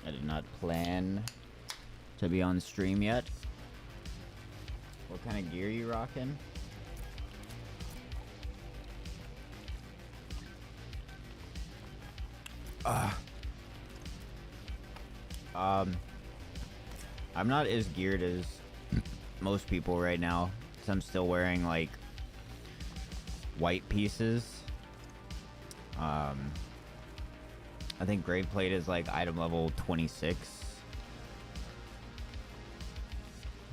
I did not plan to be on stream yet. What kind of gear you rocking? I'm not as geared as most people right now, because I'm still wearing, like, white pieces. I think grade plate is, like, item level 26.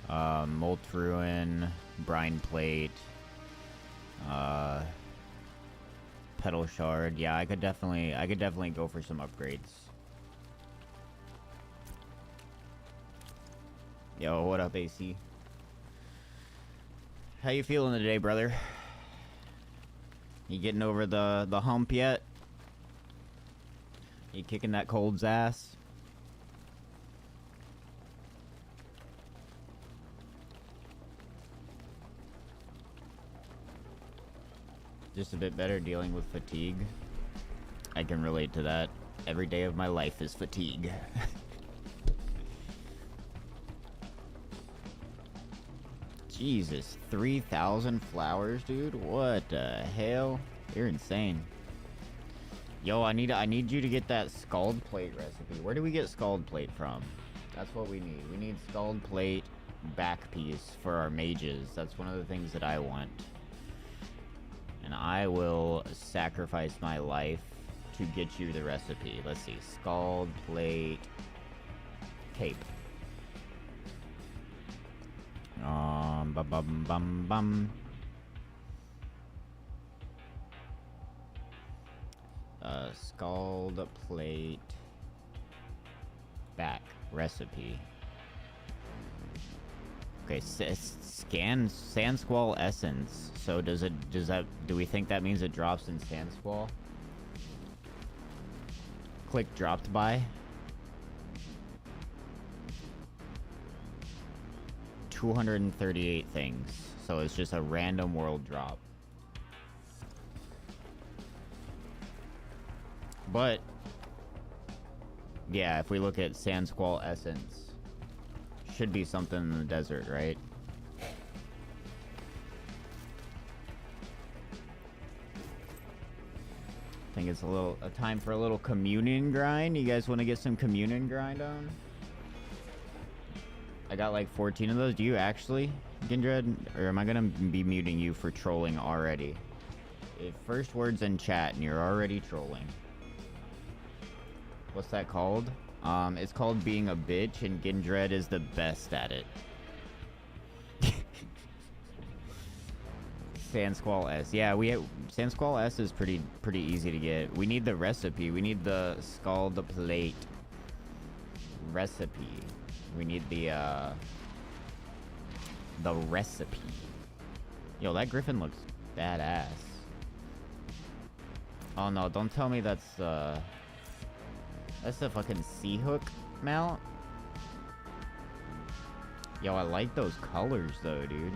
Molt Ruin, Brine Plate, Petal Shard. Yeah, I could definitely go for some upgrades. Yo, what up, AC? How you feeling today, brother? You getting over the hump yet? You kicking that cold's ass? Just a bit better dealing with fatigue. I can relate to that. Every day of my life is fatigue. Jesus, 3,000 flowers, dude? What the hell? You're insane. Yo, I need you to get that scald plate recipe. Where do we get scald plate from? That's what we need. We need scald plate back piece for our mages. That's one of the things that I want. And I will sacrifice my life to get you the recipe. Let's see. Scald plate cape. Bum. Scald plate back recipe. Okay, scan Sand Squall essence. So do we think that means it drops in Sand Squall? Click dropped by. 238 things. So it's just a random world drop. But yeah, if we look at Sand Squall essence, should be something in the desert, right? I think it's a time for a little communion grind. You guys want to get some communion grind on? I got like 14 of those. Do you actually, Gindred? Or am I gonna be muting you for trolling already? If first words in chat and you're already trolling. What's that called? It's called being a bitch, and Gindred is the best at it. Sand Squall S. Yeah, Sand Squall S is pretty easy to get. We need the recipe. We need the scald plate recipe. We need the recipe. Yo, that griffin looks badass. Oh no, don't tell me that's the fucking sea hook mount. Yo, I like those colors though, dude.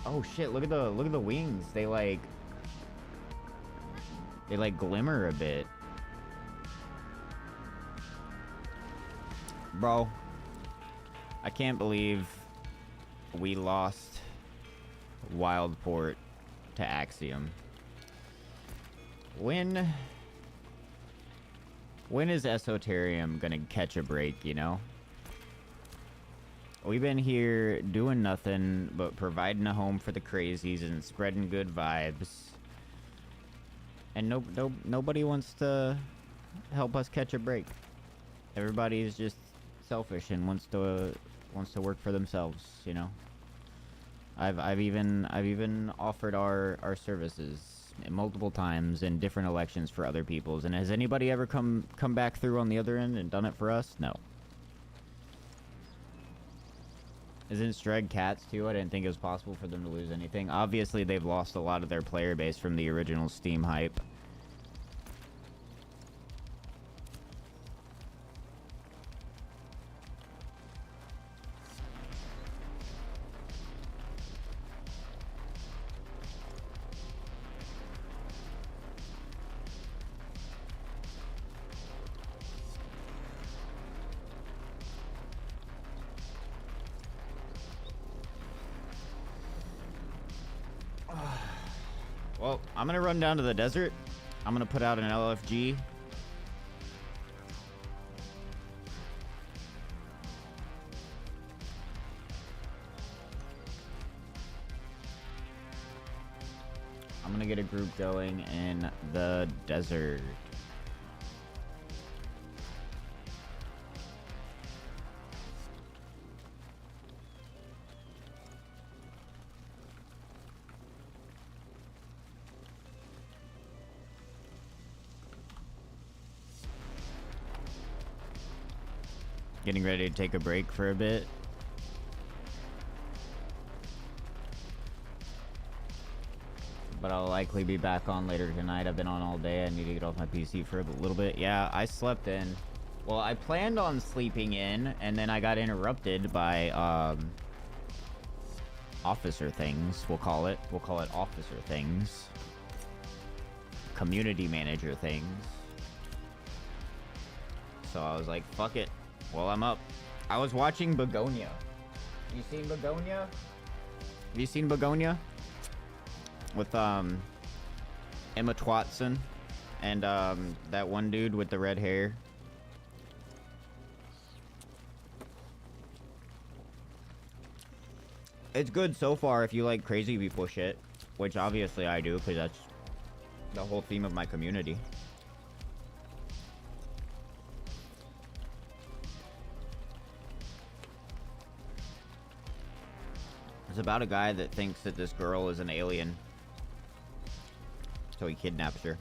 Oh shit, look at the wings. They like glimmer a bit. Bro, I can't believe we lost Wildport to Axiom. When is Esoterium gonna catch a break, you know? We've been here doing nothing but providing a home for the crazies and spreading good vibes. And nobody wants to help us catch a break. Everybody's just selfish and wants to work for themselves, you know. I've even offered our services multiple times in different elections for other people's. And has anybody ever come back through on the other end and done it for us? No. Isn't Streg cats too? I didn't think it was possible for them to lose anything. Obviously, they've lost a lot of their player base from the original Steam hype. Well, I'm gonna run down to the desert. I'm gonna put out an LFG. I'm gonna get a group going in the desert. Getting ready to take a break for a bit. But I'll likely be back on later tonight. I've been on all day. I need to get off my PC for a little bit. Yeah, I slept in. Well, I planned on sleeping in, and then I got interrupted by, officer things, we'll call it. We'll call it officer things. Community manager things. So I was like, fuck it. Well, I'm up. I was watching Begonia. You seen Begonia? Have you seen Begonia? With, Emma Twatson and, that one dude with the red hair. It's good so far if you like crazy people shit, which obviously I do, because that's the whole theme of my community. It's about a guy that thinks that this girl is an alien. So he kidnaps her.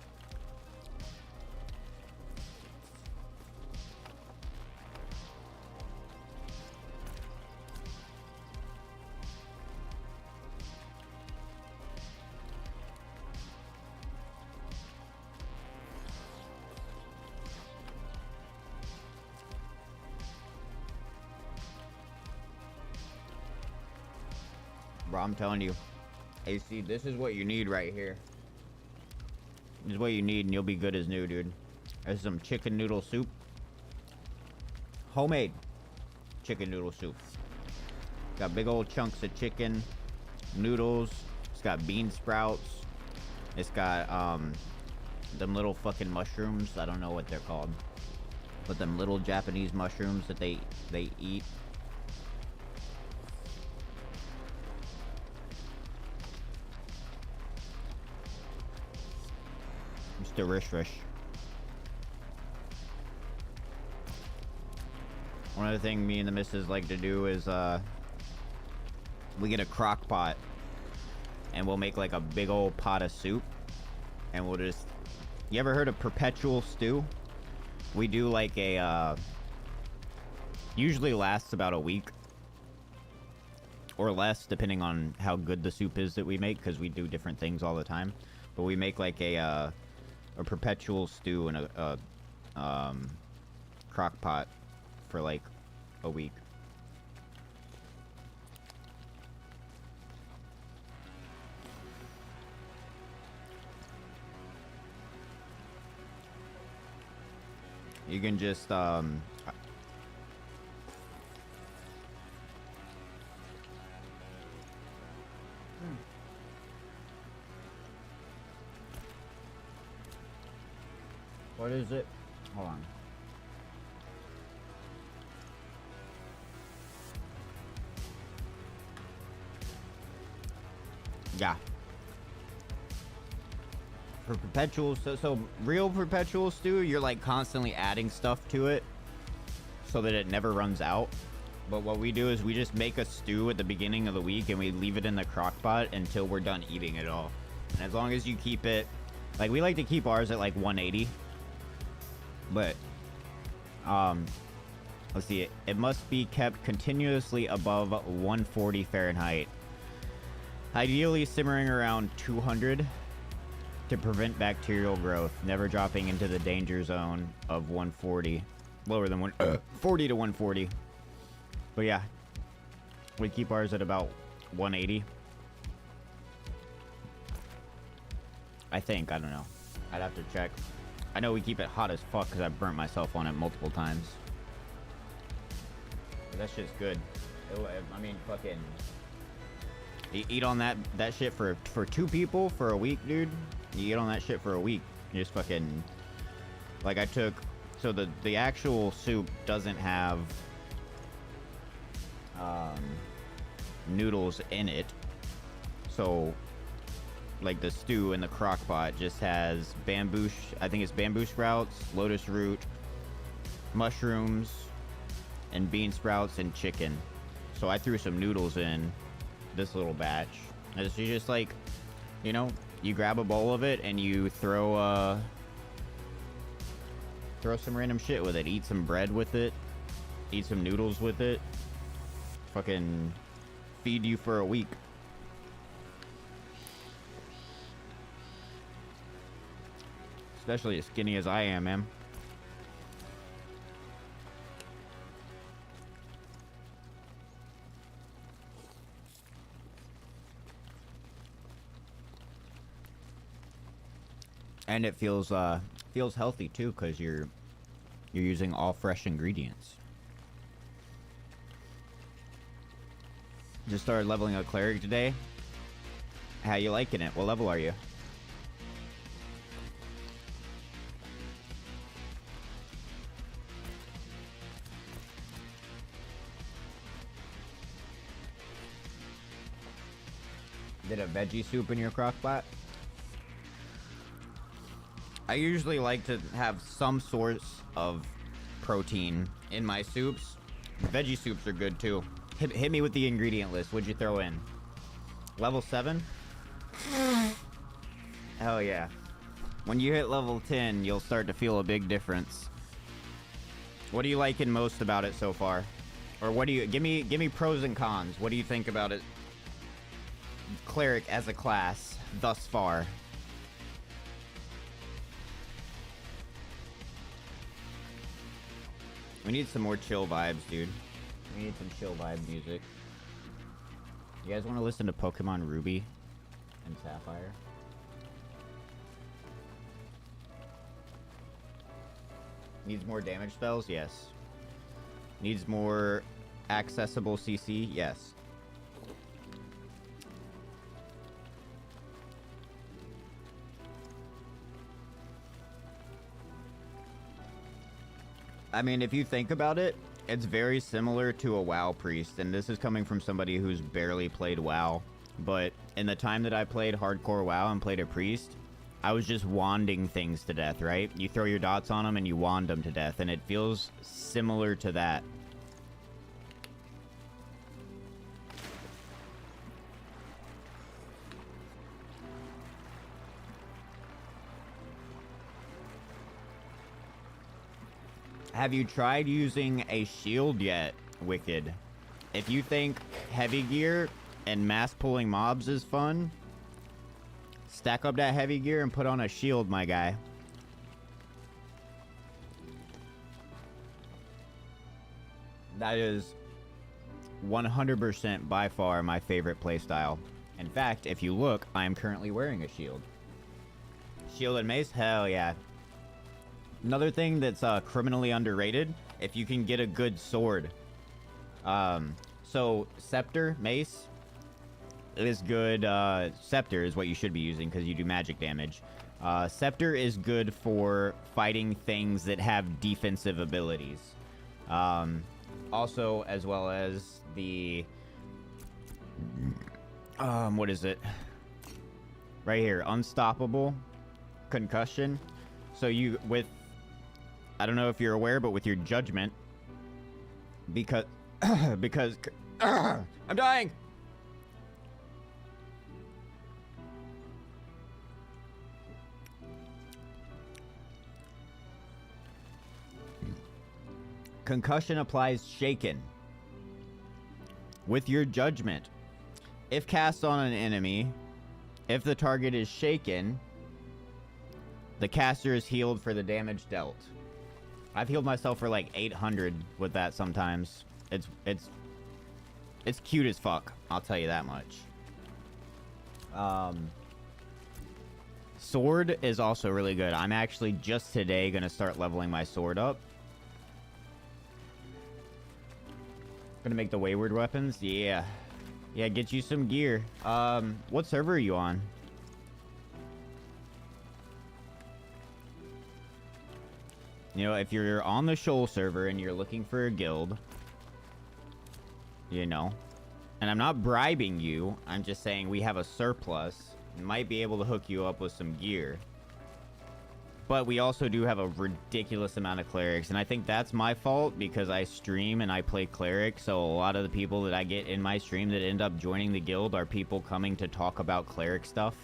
Bro, I'm telling you, AC, this is what you need right here. This is what you need and you'll be good as new, dude. There's some chicken noodle soup. Homemade chicken noodle soup. Got big old chunks of chicken, noodles. It's got bean sprouts. It's got, them little fucking mushrooms. I don't know what they're called. But them little Japanese mushrooms that they eat. Mr. Rish Rish. One other thing me and the missus like to do is, we get a crock pot and we'll make like a big old pot of soup and we'll just, you ever heard of perpetual stew? We do like a, usually lasts about a week or less depending on how good the soup is that we make, because we do different things all the time. But we make like a perpetual stew in a crock pot for like a week. You can just what is it? Hold on. Yeah. For perpetual, so real perpetual stew, you're like constantly adding stuff to it so that it never runs out. But what we do is we just make a stew at the beginning of the week and we leave it in the crock pot until we're done eating it all. And as long as you keep it, like we like to keep ours at like 180. But, let's see, it must be kept continuously above 140 Fahrenheit. Ideally simmering around 200 to prevent bacterial growth, never dropping into the danger zone of 140. Lower than 40 to 140. But yeah, we keep ours at about 180. I think, I don't know. I'd have to check. I know we keep it hot as fuck because I burnt myself on it multiple times. But that shit's good. I mean, fucking... You eat on that shit for 2 people for a week, dude. You eat on that shit for a week. You just fucking, like, I took, so the actual soup doesn't have noodles in it. So like the stew in the crock pot just has bamboo, I think it's bamboo sprouts, lotus root, mushrooms, and bean sprouts and chicken. So I threw some noodles in this little batch. And it's just like, you know, you grab a bowl of it and you throw some random shit with it. Eat some bread with it. Eat some noodles with it. Fucking feed you for a week. Especially as skinny as I am, man. And it feels healthy too, because you're using all fresh ingredients. Just started leveling a cleric today. How you liking it? What level are you? Did a veggie soup in your crock pot? I usually like to have some source of protein in my soups. Veggie soups are good too. Hit me with the ingredient list. What'd you throw in? Level 7? Hell yeah. When you hit level 10, you'll start to feel a big difference. What are you liking most about it so far? Or what do you... Give me pros and cons. What do you think about it? Cleric as a class thus far. We need some more chill vibes, dude. We need some chill vibe music. You guys want to listen to Pokemon Ruby and Sapphire? Needs more damage spells? Yes. Needs more accessible CC? Yes. I mean, if you think about it, it's very similar to a WoW priest, and this is coming from somebody who's barely played WoW. But in the time that I played hardcore WoW and played a priest, I was just wanding things to death, right? You throw your dots on them and you wand them to death, and it feels similar to that. Have you tried using a shield yet, Wicked? If you think heavy gear and mass pulling mobs is fun, stack up that heavy gear and put on a shield, my guy. That is 100% by far my favorite playstyle. In fact, if you look, I am currently wearing a shield. Shield and mace? Hell yeah. Another thing that's criminally underrated, if you can get a good sword. So, scepter, mace, is good. Scepter is what you should be using because you do magic damage. Scepter is good for fighting things that have defensive abilities. Also, as well as the... what is it? Right here, unstoppable, concussion. So you, with... I don't know if you're aware, but with your judgment, because I'm dying. Concussion applies shaken. With your judgment, if cast on an enemy, if the target is shaken, the caster is healed for the damage dealt. I've healed myself for like 800 with that sometimes. It's cute as fuck, I'll tell you that much. Sword is also really good. I'm actually just today gonna start leveling my sword up. Gonna make the wayward weapons? Yeah. Yeah, get you some gear. What server are you on? You know, if you're on the Shoal server and you're looking for a guild, you know, and I'm not bribing you, I'm just saying we have a surplus, might be able to hook you up with some gear. But we also do have a ridiculous amount of clerics, and I think that's my fault because I stream and I play cleric, so a lot of the people that I get in my stream that end up joining the guild are people coming to talk about cleric stuff.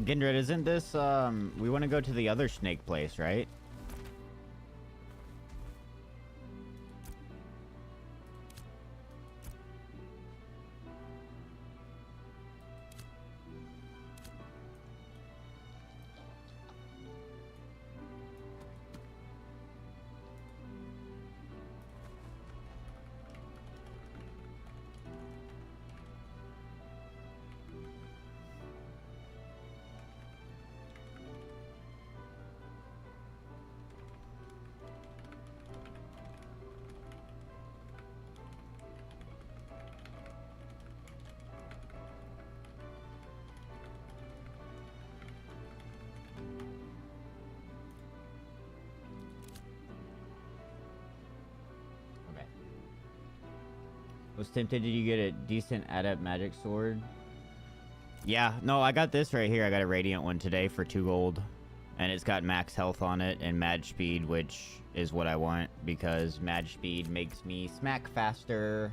Gindred, isn't this, we want to go to the other snake place, right? Was tempted. Did you get a decent adept magic sword? Yeah, no, I got this right here. I got a radiant one today for 2 gold. And it's got max health on it and mage speed, which is what I want because mage speed makes me smack faster.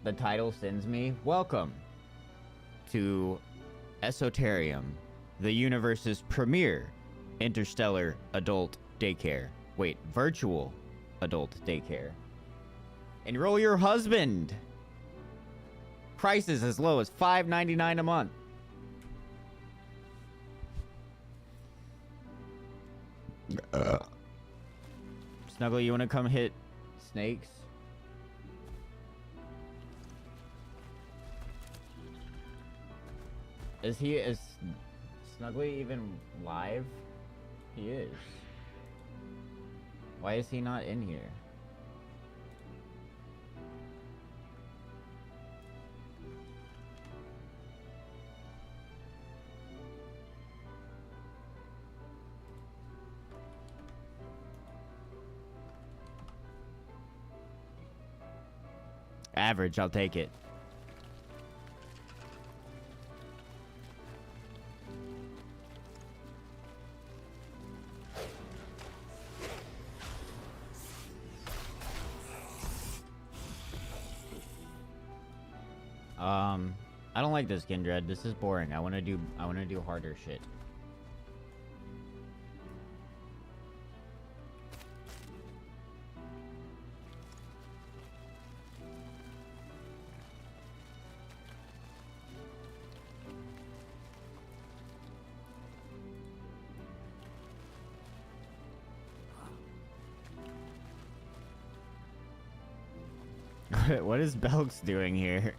The title sends me, welcome to Esoterium, the universe's premier interstellar adult daycare. Wait, virtual adult daycare. Enroll your husband. Prices as low as $5.99 a month. Snuggle, you want to come hit snakes? Is Snuggly even live? He is. Why is he not in here? Average, I'll take it. I don't like this, Kindred. This is boring. I want to do harder shit. What is Belks doing here?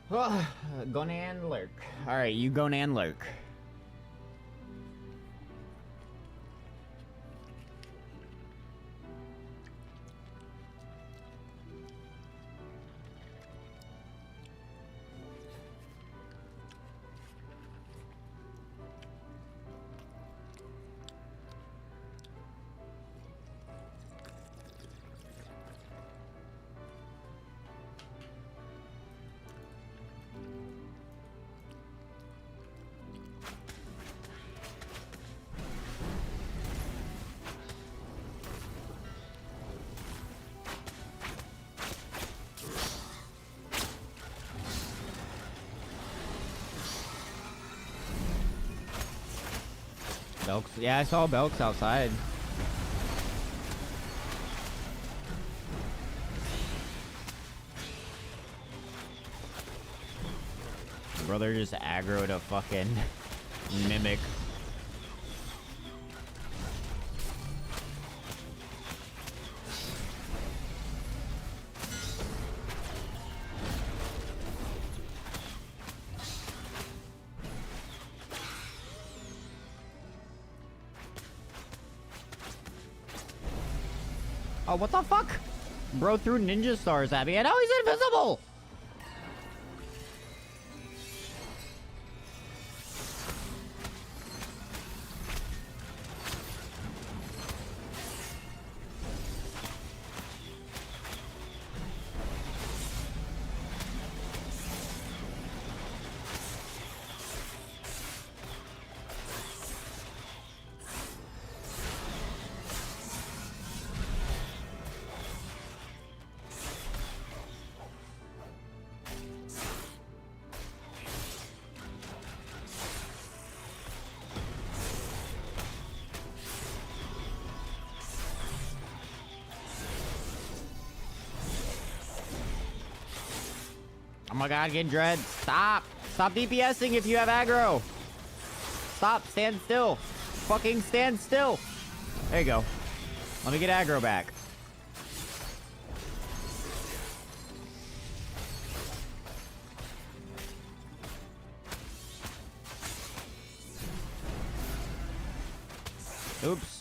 Gonan lurk. Alright, you Gonan lurk. Belks. Yeah, I saw Belks outside. Brother just aggroed a fucking mimic. Oh, what the fuck? Bro threw ninja stars at me and now he's invisible! Oh my god, get dread. Stop! Stop DPSing if you have aggro! Stop, stand still. Fucking stand still. There you go. Let me get aggro back. Oops.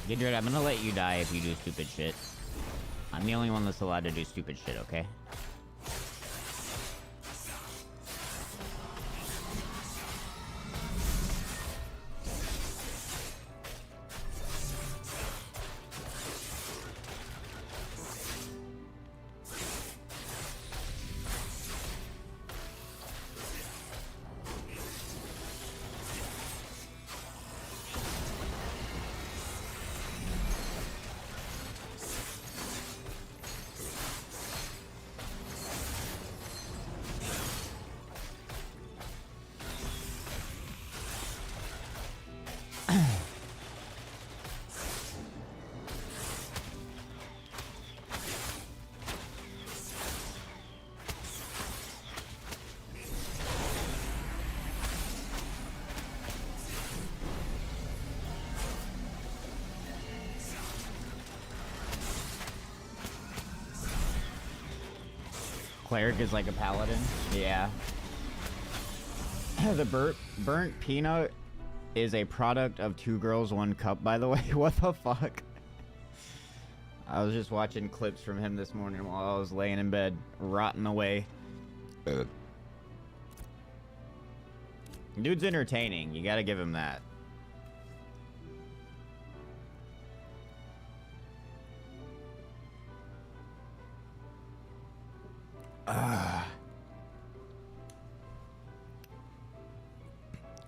Gidred, I'm gonna let you die if you do stupid shit. I'm the only one that's allowed to do stupid shit, okay? Cleric is like a paladin. Yeah. The burnt peanut is a product of 2 girls, 1 cup, by the way. What the fuck? I was just watching clips from him this morning while I was laying in bed, rotting away. Dude's entertaining. You gotta give him that.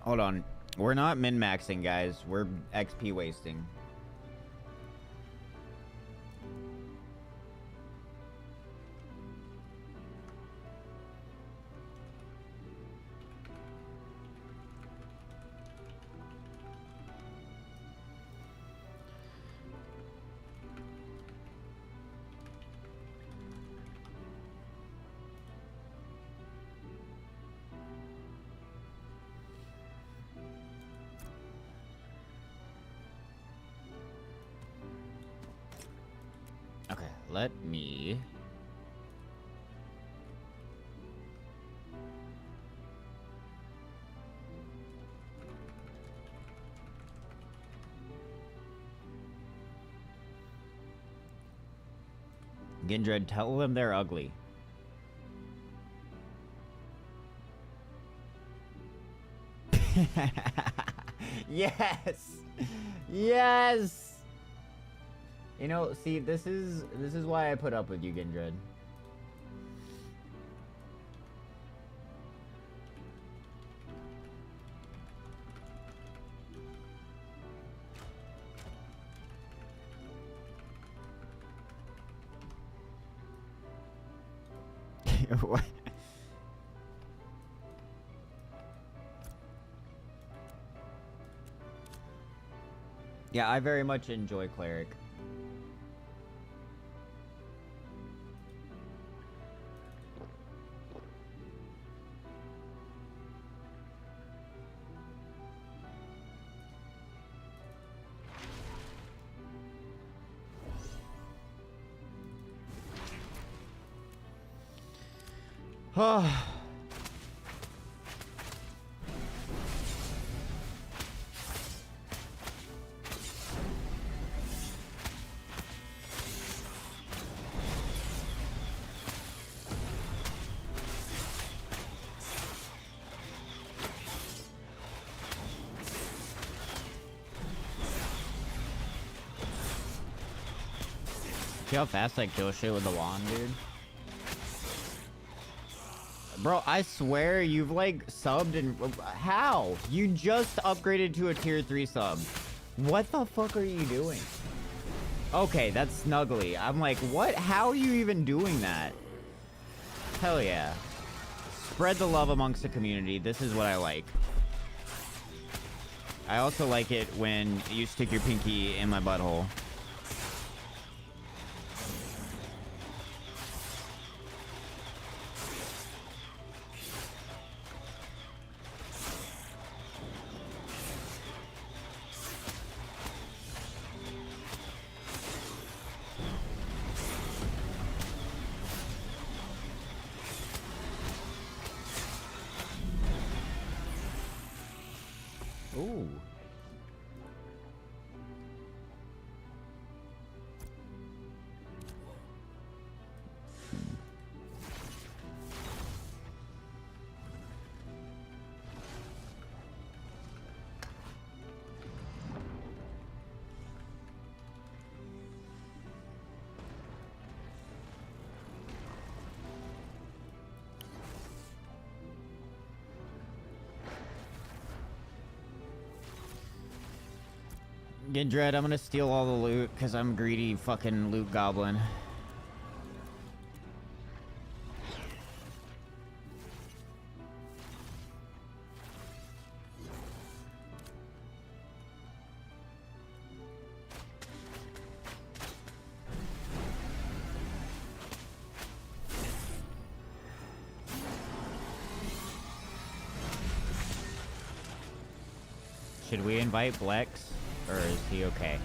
Hold on. We're not min-maxing, guys. We're XP wasting. Let me... Gindred, tell them they're ugly. Yes! Yes! You know, see, this is why I put up with you, Gindred. What? Yeah, I very much enjoy Cleric. Oh. See how fast I kill shit with the wand, dude? Bro, I swear you've like subbed and... How? You just upgraded to a tier 3 sub. What the fuck are you doing? Okay, that's Snuggly. I'm like, what? How are you even doing that? Hell yeah. Spread the love amongst the community. This is what I like. I also like it when you stick your pinky in my butthole. Ooh. Gindred, I'm gonna steal all the loot because I'm greedy fucking loot goblin. Should we invite Blex? Or is he okay?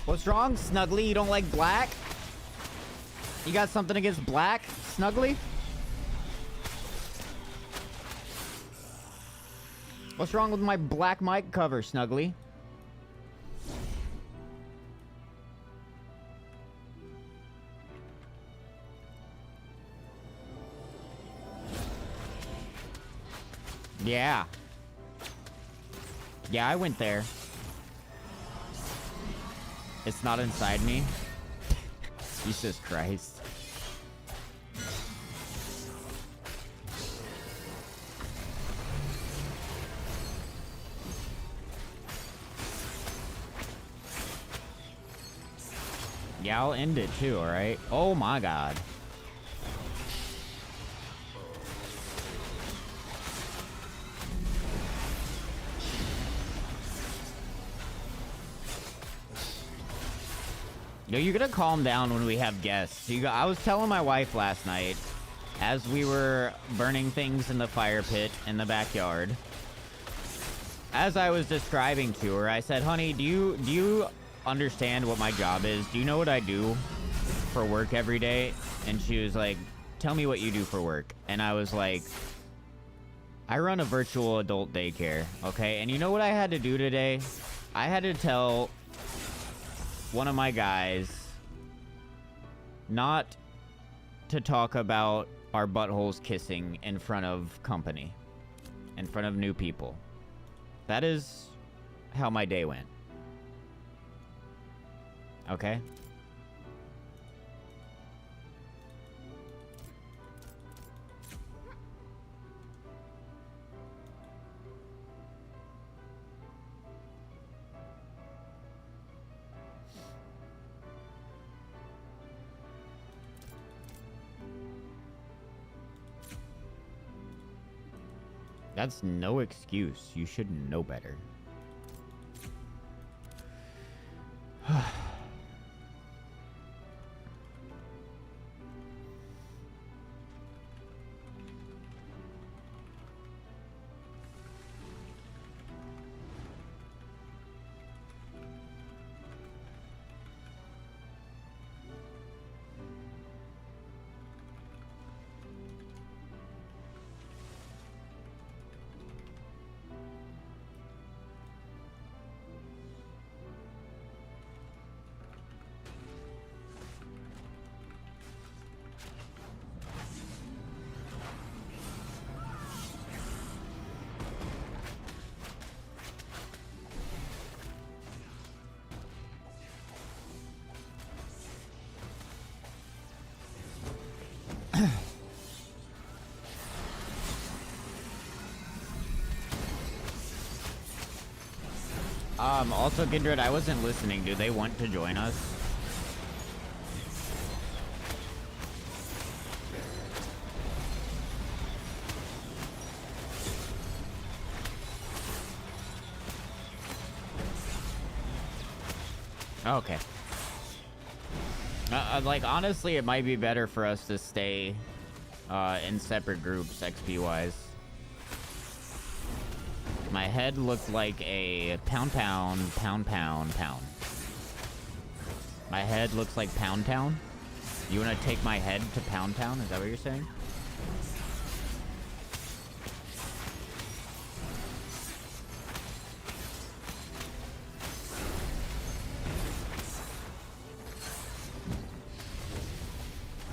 What's wrong, Snuggly? You don't like black? You got something against black, Snuggly? What's wrong with my black mic cover, Snuggly? Yeah. Yeah, I went there. It's not inside me. Jesus Christ. Yeah, I'll end it too, alright? Oh my god. Yo, you gotta calm down when we have guests. I was telling my wife last night, as we were burning things in the fire pit in the backyard, as I was describing to her, I said, honey, do you understand what my job is? Do you know what I do for work every day? And she was like, tell me what you do for work. And I was like, I run a virtual adult daycare, okay? And you know what I had to do today? I had to tell one of my guys not to talk about our buttholes kissing in front of company, in front of new people. That is how my day went. Okay? That's no excuse. You should know better. Also, Kindred, I wasn't listening. Do they want to join us? Okay. Like, honestly, it might be better for us to stay in separate groups, XP-wise. My head looked like a pound. My head looks like Pound Town. You want to take my head to Pound Town? Is that what you're saying?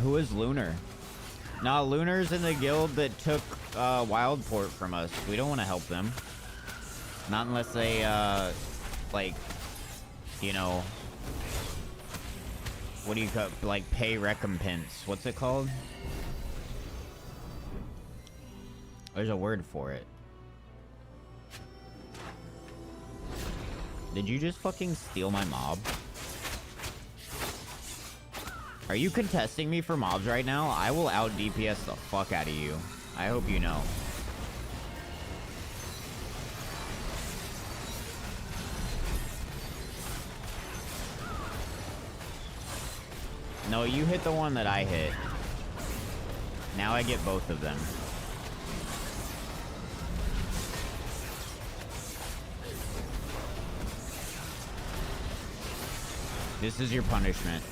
Who is Lunar? Nah, Lunar's in the guild that took Wildport from us. We don't want to help them. Not unless they, like, you know, what do you call, like, pay recompense. What's it called? There's a word for it. Did you just fucking steal my mob? Are you contesting me for mobs right now? I will out DPS the fuck out of you. I hope you know. No, you hit the one that I hit. Now I get both of them. This is your punishment.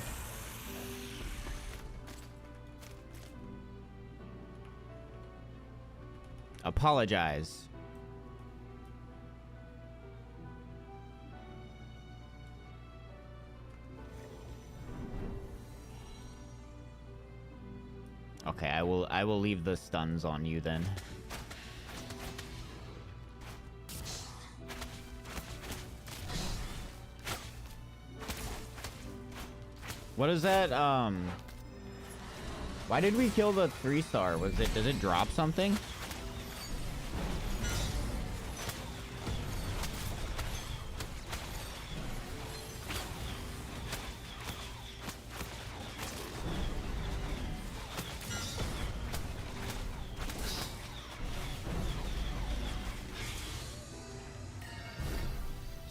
Apologize. Okay, I will leave the stuns on you then. What is that? Why did we kill the 3-star? Does it drop something?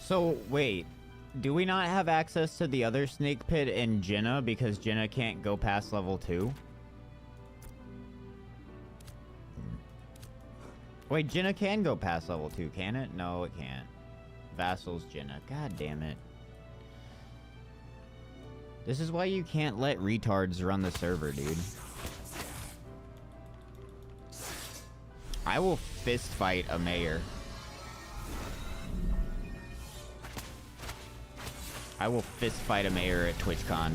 So, wait. Do we not have access to the other snake pit in Jinna because Jinna can't go past level 2? Wait, Jinna can go past level 2, can it? No, it can't. Vassal's Jinna. God damn it. This is why you can't let retards run the server, dude. I will fist fight a mayor. I will fist fight a mayor at TwitchCon.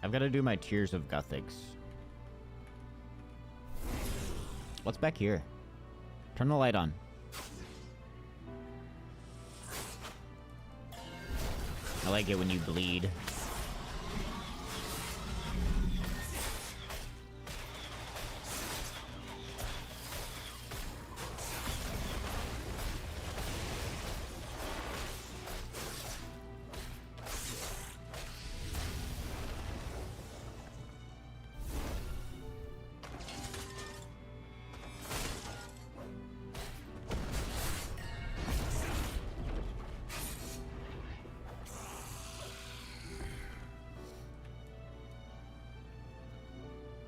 I've got to do my Tears of Guthix. What's back here? Turn the light on. I like it when you bleed.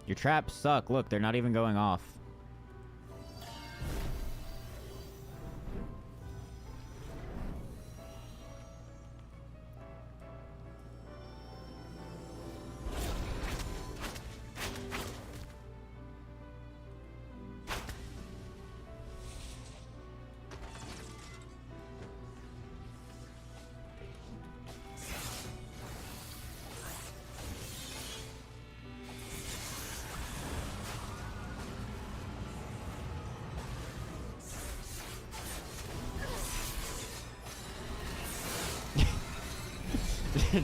Your traps suck. Look, they're not even going off.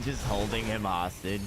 Just holding him hostage.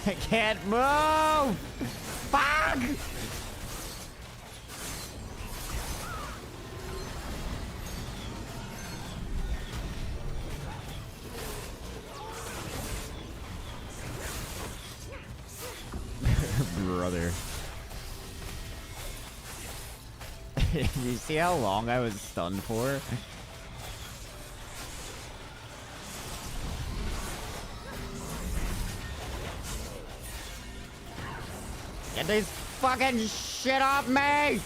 I can't move! Fuck! Brother. You see how long I was stunned for? Get this fucking shit off me!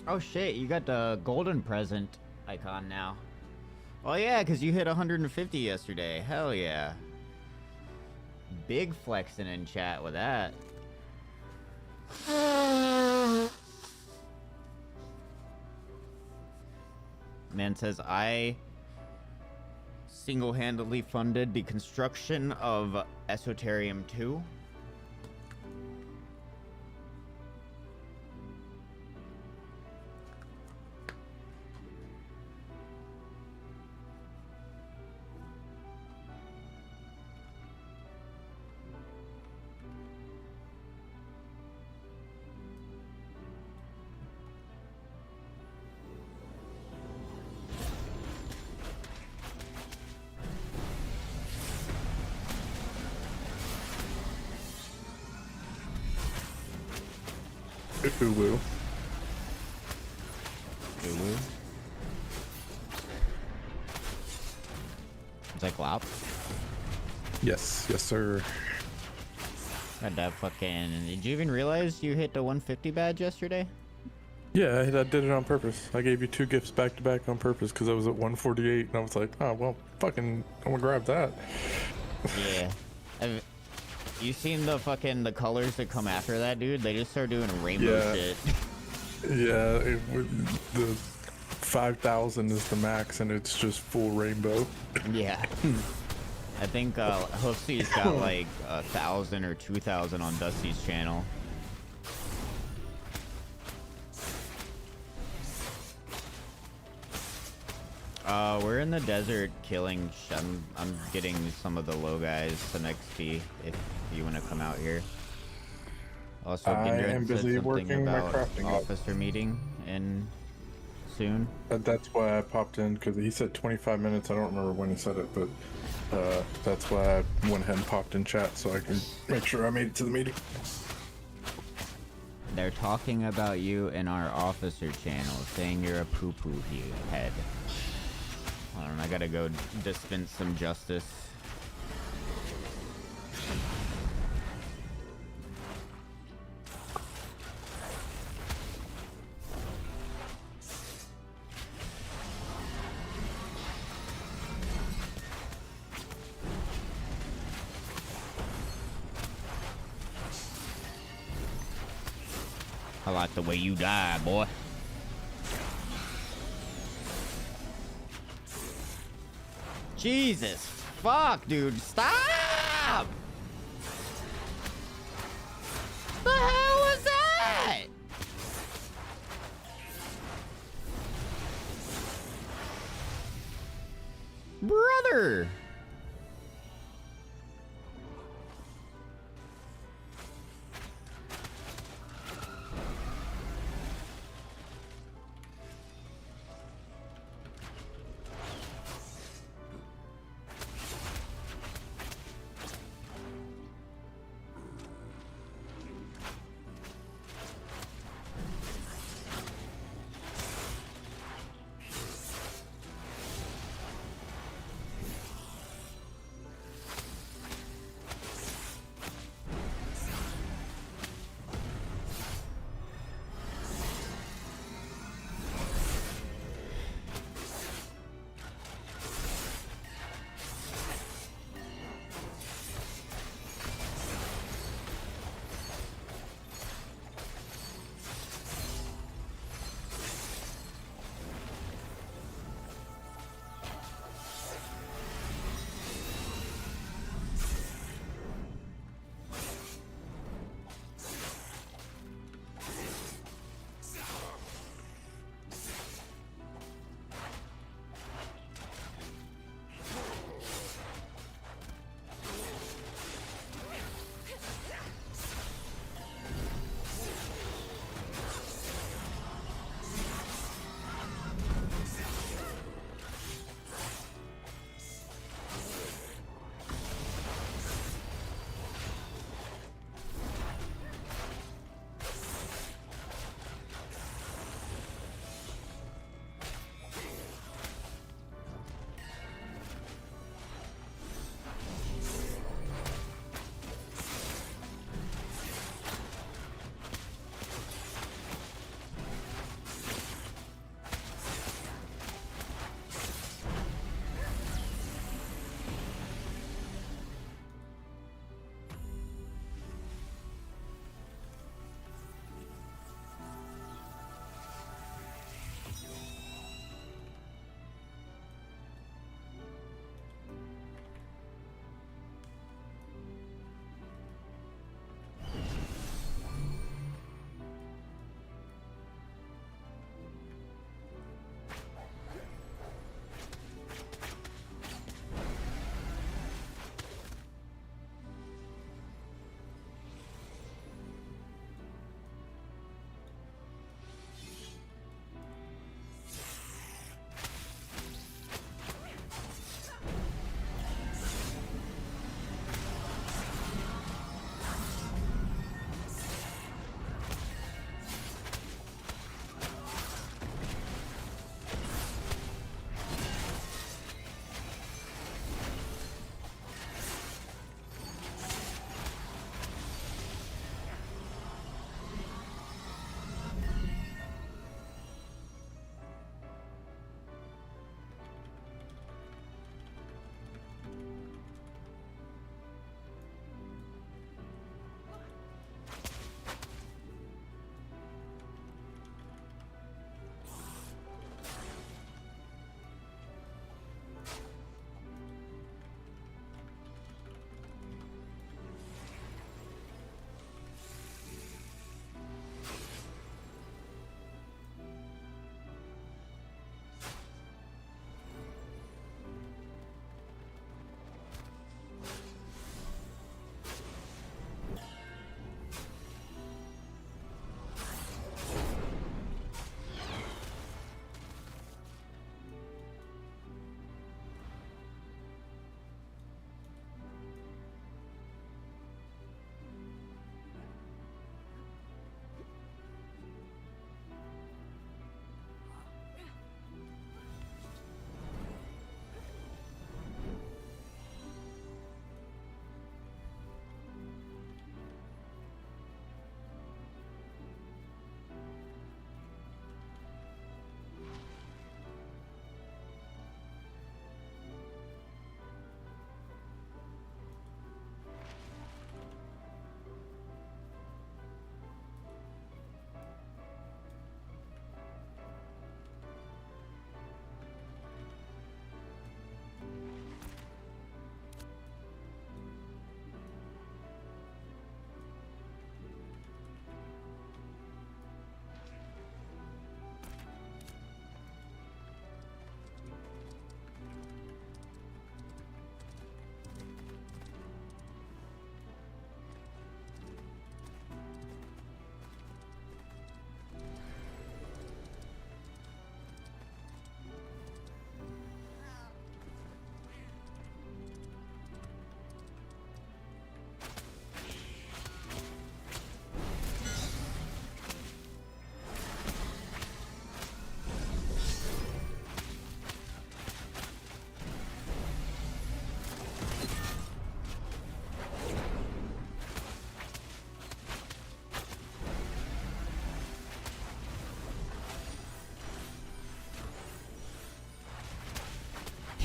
Oh shit, you got the golden present icon now. Oh yeah, because you hit 150 yesterday. Hell yeah. Big flexing in chat with that. Man says, I single-handedly funded the construction of Esoterium 2. Ulu. Ulu? Is that Glop? Yes, yes, sir. God, that fucking... Did you even realize you hit the 150 badge yesterday? Yeah, I did it on purpose. I gave you 2 gifts back to back on purpose because I was at 148 and I was like, oh, well, fucking, I'm gonna grab that. Yeah. You seen the the colors that come after that, dude? They just start doing rainbow shit. Yeah, the 5,000 is the max and it's just full rainbow. Yeah. I think Hoofsy's got like 1,000 or 2,000 on Dusty's channel. We're in the desert killing. I'm getting some of the low guys some XP if you want to come out here. Also, I am busy working my crafting officer meeting in soon. That's why I popped in because he said 25 minutes. I don't remember when he said it, but that's why I went ahead and popped in chat so I can make sure I made it to the meeting. They're talking about you in our officer channel, saying you're a poo-poo head. Hold on, I gotta go dispense some justice. I like the way you die, boy. Jesus fuck, dude. Stop! The hell was that? Brother!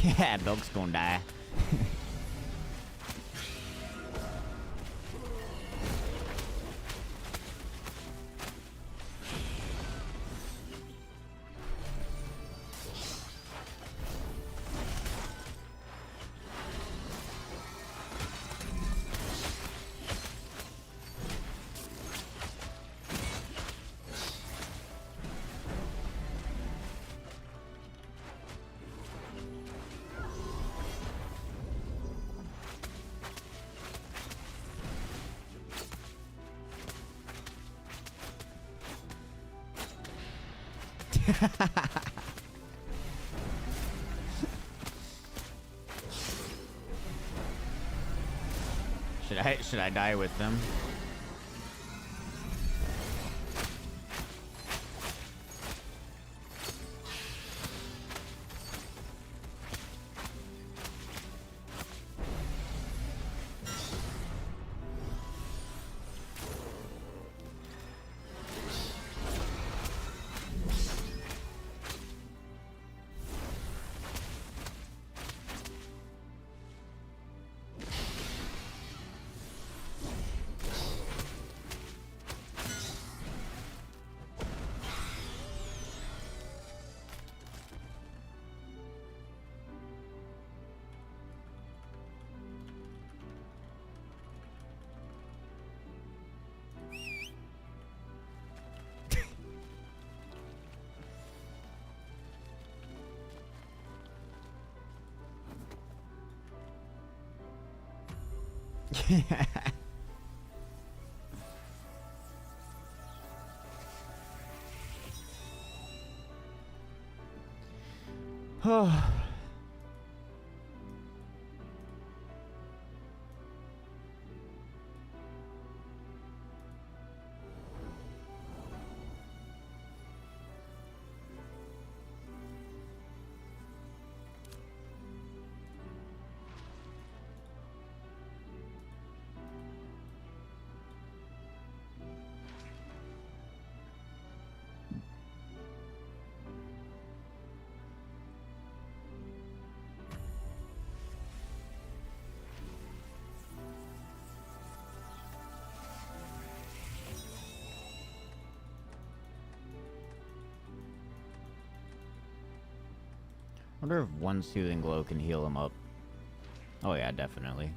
Yeah, dog's gonna die. Should I die with them? Oh. Wonder if one soothing glow can heal him up. Oh yeah, definitely.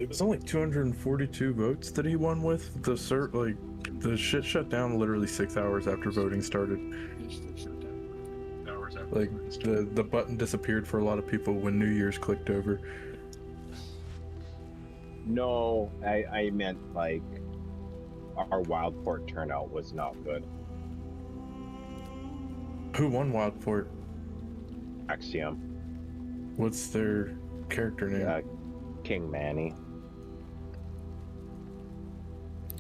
It was only 242 votes that he won with. The shit shut down literally 6 hours after voting started. Like the button disappeared for a lot of people when New Year's clicked over. No, I meant like our Wildport turnout was not good. Who won Wildport? Axiom. What's their character name? King Manny.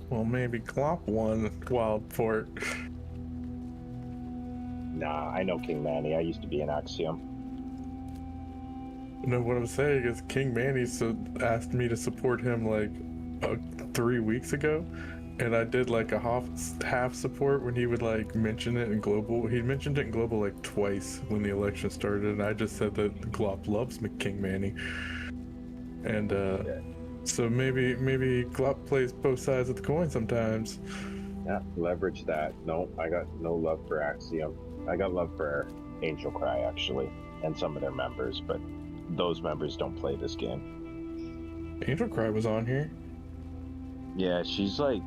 Well, maybe Glop won Wildport. Nah, I know King Manny. I used to be an Axiom. No, what I'm saying is King Manny asked me to support him like 3 weeks ago, and I did like a half support when he would like mention it in global. He mentioned it in global like twice when the election started, and I just said that Glop loves King Manny, and so maybe Glop plays both sides of the coin sometimes. Yeah, leverage that. No, I got no love for Axiom. I got love for Angel Cry actually, and some of their members, but those members don't play this game. Angel Cry was on here. Yeah, she's like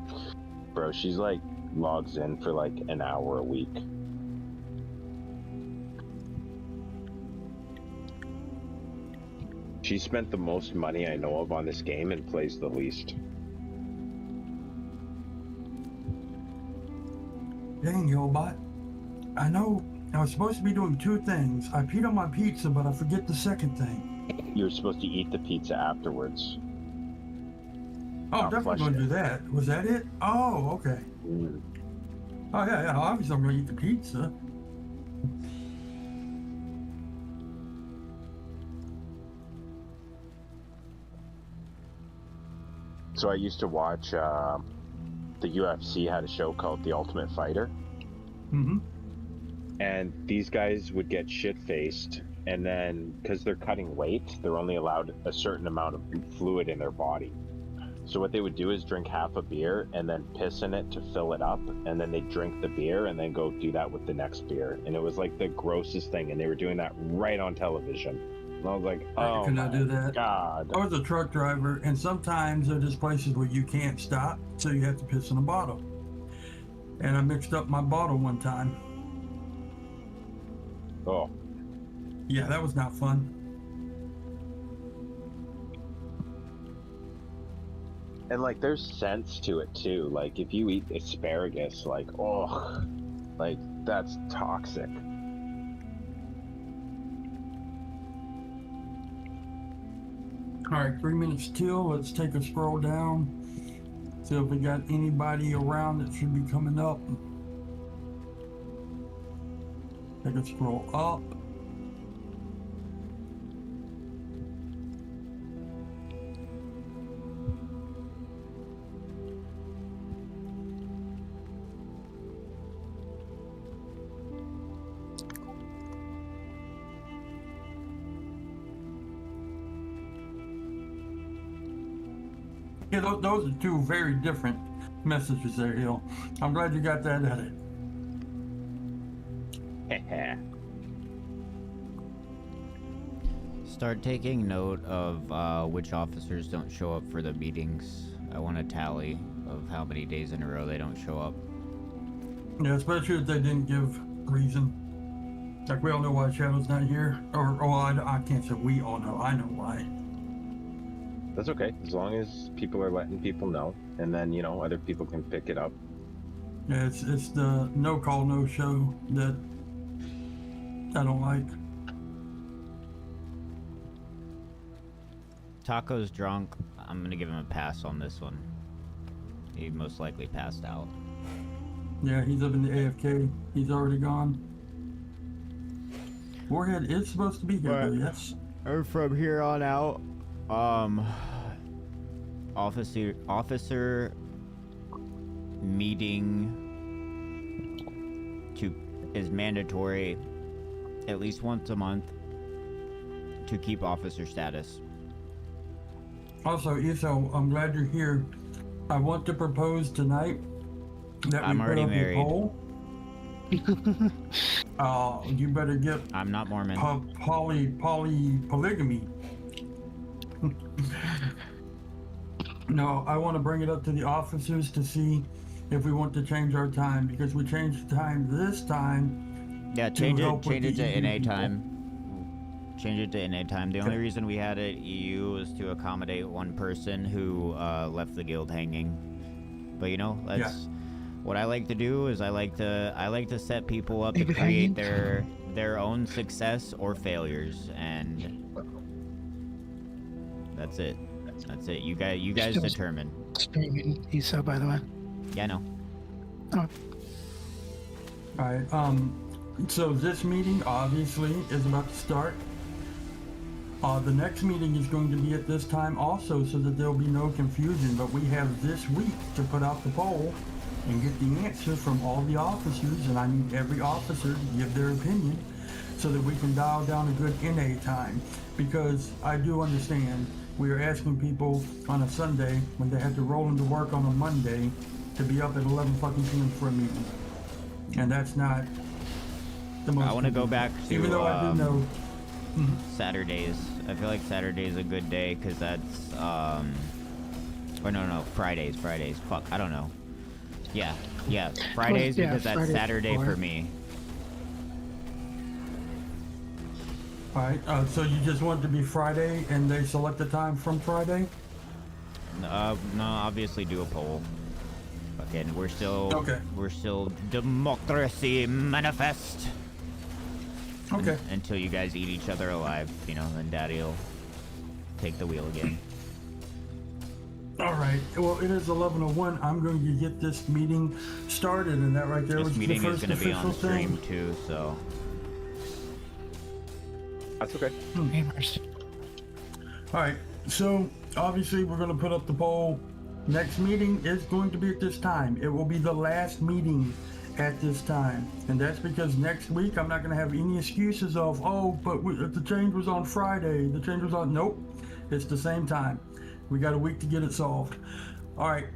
logs in for like an hour a week. She spent the most money I know of on this game and plays the least. Dang, Yobot. I know I was supposed to be doing two things. I peed on my pizza, but I forget the second thing. You're supposed to eat the pizza afterwards. Oh, Not definitely flush going to it. do that. Was that it? Oh, okay. Mm. Oh, yeah. Obviously, I'm going to eat the pizza. So I used to watch the UFC had a show called The Ultimate Fighter. Mm-hmm. And these guys would get shit-faced, and then, because they're cutting weight, they're only allowed a certain amount of fluid in their body. So what they would do is drink half a beer and then piss in it to fill it up, and then they'd drink the beer and then go do that with the next beer. And it was like the grossest thing, and they were doing that right on television. And I was like, oh I could not do that. God. I was a truck driver, and sometimes there are just places where you can't stop, so you have to piss in a bottle. And I mixed up my bottle one time. Oh. Yeah, that was not fun. And like there's sense to it too. Like if you eat asparagus, like oh, like that's toxic. All right, 3 minutes till. Let's take a scroll down. See if we got anybody around that should be coming up. Take a scroll up. Yeah, those are two very different messages there, Hill. I'm glad you got that edit. Start taking note of which officers don't show up for the meetings. I want a tally of how many days in a row they don't show up. Yeah, especially if they didn't give reason. Like, we all know why Shadow's not here. Or I can't say we all know. I know why. That's okay, as long as people are letting people know, and then you know other people can pick it up. Yeah, it's the no call, no show that I don't like. Taco's drunk. I'm gonna give him a pass on this one. He most likely passed out. Yeah, he's up in the AFK. He's already gone. Warhead is supposed to be here, though, yes. Or from here on out, officer meeting is mandatory at least once a month to keep officer status. Also, Eso, I'm glad you're here. I want to propose tonight that I'm we put already up married. a poll. You better get I'm not Mormon. polygamy. No, I want to bring it up to the officers to see if we want to change our time, because we changed the time this time. Yeah, to change help with it to the EU NA people. time. Change it to NA time. The only Okay. reason we had it EU was to accommodate one person who left the guild hanging. But you know, that's what I like to do. Is I like to set people up to Leave it create hanging? their own success or failures, and that's it. That's it. You guys Still- determine. Streaming ESO, by the way. Yeah, I know. Oh, All right. So this meeting obviously is about to start. The next meeting is going to be at this time also, so that there'll be no confusion. But we have this week to put out the poll and get the answer from all the officers, and I need every officer to give their opinion so that we can dial down a good NA time. Because I do understand we are asking people on a Sunday when they have to roll into work on a Monday to be up at 11 fucking p.m. for a meeting. And that's not the most. I want to go back to Even though I do know. Saturdays. I feel like Saturday's a good day because that's or no, Fridays. Fuck, I don't know. Yeah, Fridays yeah, because that's Friday Saturday before. for me. All right. So you just want it to be Friday, and they select the time from Friday. No, obviously do a poll. Fucking, we're still democracy manifest. Okay. Until you guys eat each other alive, you know, then Daddy'll take the wheel again. All right. Well, it is 11:01. I'm going to get this meeting started, and that right there was This the meeting is first going to be on official stream thing. too, so That's okay. gamers. All right. So obviously we're going to put up the poll. Next meeting is going to be at this time. It will be the last meeting at this time, and that's because next week I'm not going to have any excuses of, oh, but the change was on Friday. The change was on. Nope. It's the same time. We got a week to get it solved. All right.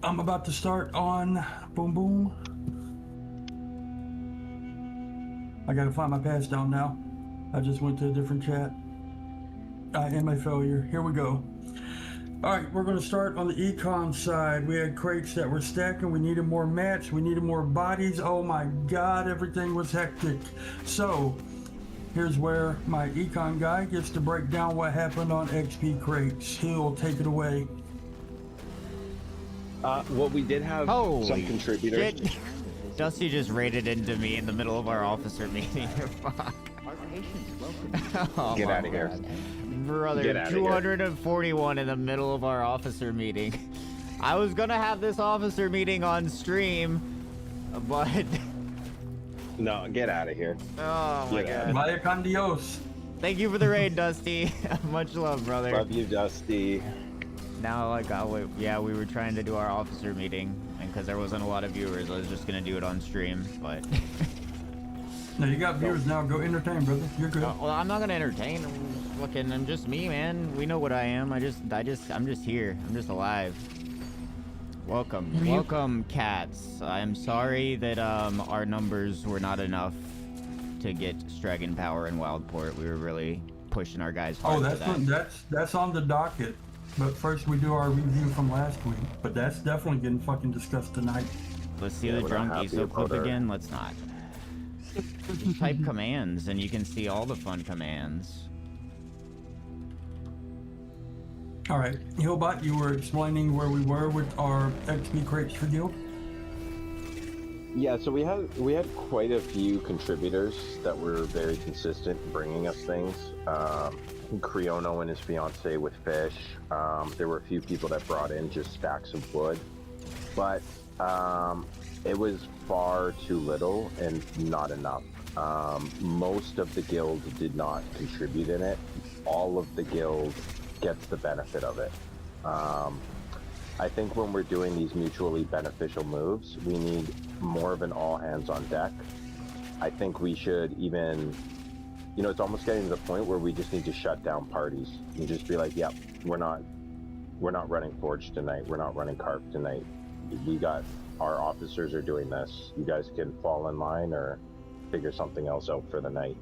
I'm about to start on boom boom. I got to find my pass down now. I just went to a different chat. I am a failure. Here we go. All right, we're going to start on the econ side. We had crates that were stacking. We needed more mats. We needed more bodies. Oh my God, everything was hectic. So here's where my econ guy gets to break down what happened on XP crates. He'll take it away. Well, we did have holy some contributors. shit. Dusty just raided into me in the middle of our officer meeting. Fuck. Oh, Get my out of here. God. Brother, Get outta here. 241 in the middle of our officer meeting. I was gonna have this officer meeting on stream, but No, get out of here. oh my Yeah. God. Vaya con Dios. Thank you for the raid, Dusty. Much love, brother. Love you, Dusty. Now, like, we were trying to do our officer meeting, and because there wasn't a lot of viewers, I was just gonna do it on stream, but. Now you got viewers now. Go entertain, brother. You're good. Well, I'm not gonna entertain. I'm just me, man. We know what I am. I'm just here. I'm just alive. Welcome, cats. I'm sorry that our numbers were not enough to get Stragon Power in Wildport. We were really pushing our guys hard. Oh, for that. that's on the docket. But first we do our review from last week. But that's definitely getting fucking discussed tonight. Let's see Yeah, the we're drunk not happy ESO clip about our- again. Let's not. Just type commands, and you can see all the fun commands. All right, Hillbot, you were explaining where we were with our XP crates for guild. Yeah, so we had quite a few contributors that were very consistent in bringing us things. Creono and his fiance with fish. There were a few people that brought in just stacks of wood, but it was far too little and not enough. Most of the guild did not contribute in it. All of the guild gets the benefit of it. I think when we're doing these mutually beneficial moves, we need more of an all hands on deck. I think we should even, it's almost getting to the point where we just need to shut down parties and just be like, yep, we're not running Forge tonight. We're not running Carp tonight. We got, our officers are doing this. You guys can fall in line or figure something else out for the night.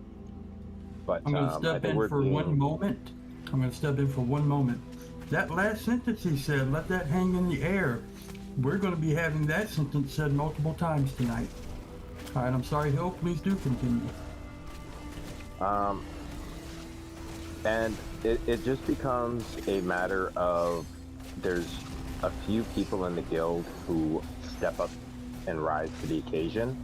But I'm going to I step think in we're for being- one moment. I'm going to step in for one moment. That last sentence he said, let that hang in the air. We're going to be having that sentence said multiple times tonight. All right, I'm sorry, Hill. Please do continue. And it just becomes a matter of there's a few people in the guild who step up and rise to the occasion,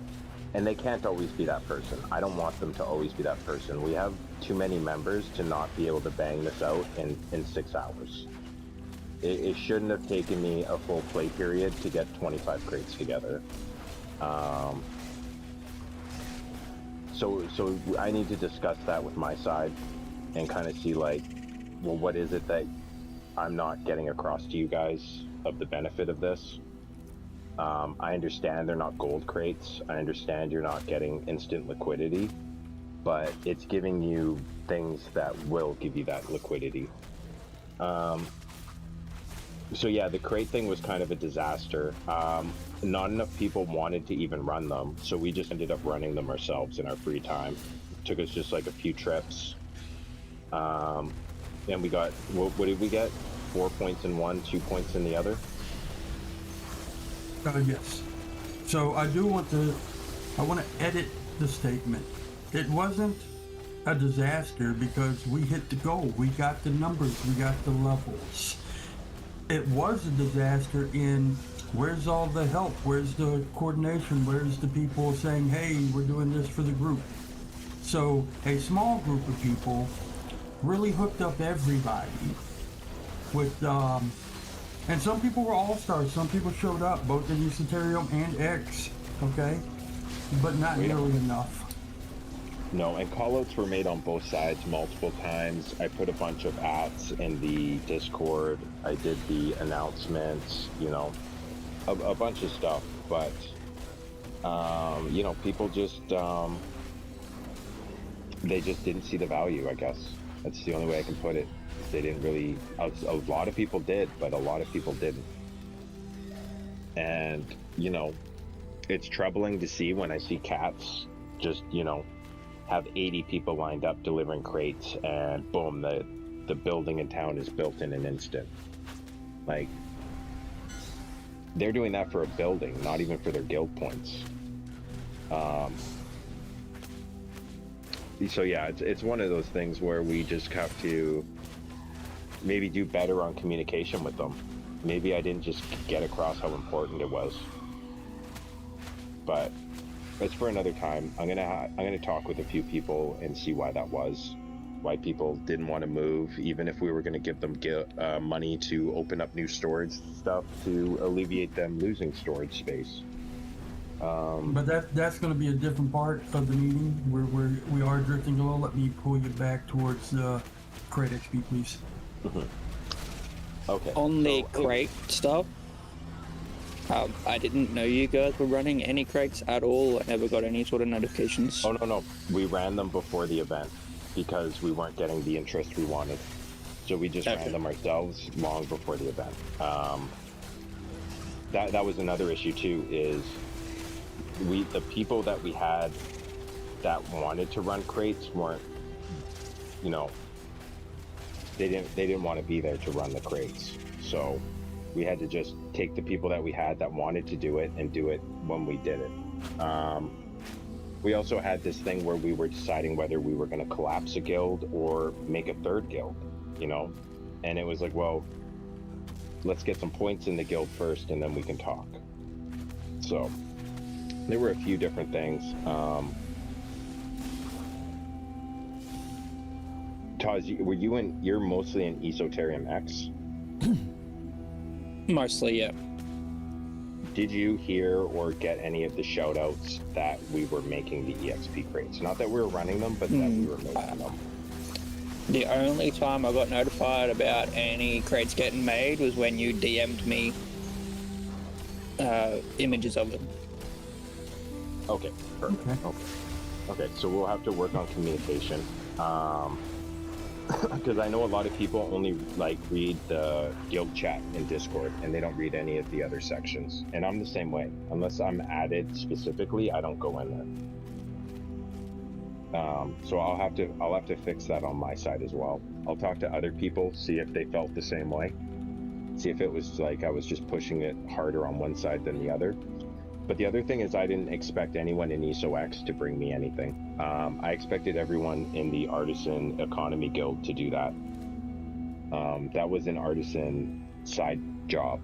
and they can't always be that person. I don't want them to always be that person. We have too many members to not be able to bang this out in 6 hours. It shouldn't have taken me a full play period to get 25 crates together. So I need to discuss that with my side and kind of see, like, well, what is it that I'm not getting across to you guys of the benefit of this? I understand they're not gold crates. I understand you're not getting instant liquidity, but it's giving you things that will give you that liquidity. So yeah, the crate thing was kind of a disaster. Not enough people wanted to even run them, so we just ended up running them ourselves in our free time. It took us just like a few trips. And we got, what did we get? 4 points in one, 2 points in the other? Yes. So I want to edit the statement. It wasn't a disaster because we hit the goal. We got the numbers, we got the levels. It was a disaster in where's all the help? Where's the coordination? Where's the people saying, hey, we're doing this for the group? So a small group of people really hooked up everybody with, and some people were all-stars. Some people showed up, both in Esoterium and X, okay? But not nearly enough. No, and callouts were made on both sides multiple times. I put a bunch of ads in the Discord. I did the announcements, you know, a bunch of stuff. But, you know, people just, they just didn't see the value, I guess. That's the only way I can put it. They didn't really, a lot of people did, but a lot of people didn't. And, you know, it's troubling to see when I see cats just, you know, have 80 people lined up delivering crates, and boom, the building in town is built in an instant. Like, they're doing that for a building, not even for their guild points. So yeah, it's one of those things where we just have to maybe do better on communication with them. Maybe I didn't just get across how important it was. But it's for another time. I'm gonna talk with a few people and see why that was. Why people didn't want to move, even if we were going to give them money to open up new storage stuff to alleviate them losing storage space. But that's going to be a different part of the meeting where we are drifting a little. Let me pull you back towards crate XP, please. Okay. On the crate stuff, I didn't know you guys were running any crates at all. I never got any sort of notifications. Oh no, we ran them before the event because we weren't getting the interest we wanted. So we just ran them ourselves long before the event. That was another issue too, is the people that we had that wanted to run crates weren't, you know, they didn't want to be there to run the crates. So we had to just take the people that we had that wanted to do it and do it when we did it. We also had this thing where we were deciding whether we were going to collapse a guild or make a third guild, you know? And it was like, well, let's get some points in the guild first and then we can talk. So there were a few different things. Taz, you're mostly in Esoterium X? Mostly, yeah. Did you hear or get any of the shout outs that we were making the EXP crates? Not that we were running them, but that we were making them. The only time I got notified about any crates getting made was when you DM'd me images of them. Okay, perfect. Okay, so we'll have to work on communication. Because I know a lot of people only read the guild chat in Discord and they don't read any of the other sections. And I'm the same way. Unless I'm added specifically, I don't go in there. So I'll have to fix that on my side as well. I'll talk to other people, see if they felt the same way. See if it was like I was just pushing it harder on one side than the other. But the other thing is I didn't expect anyone in ESO-X to bring me anything. I expected everyone in the Artisan Economy Guild to do that. That was an artisan side job.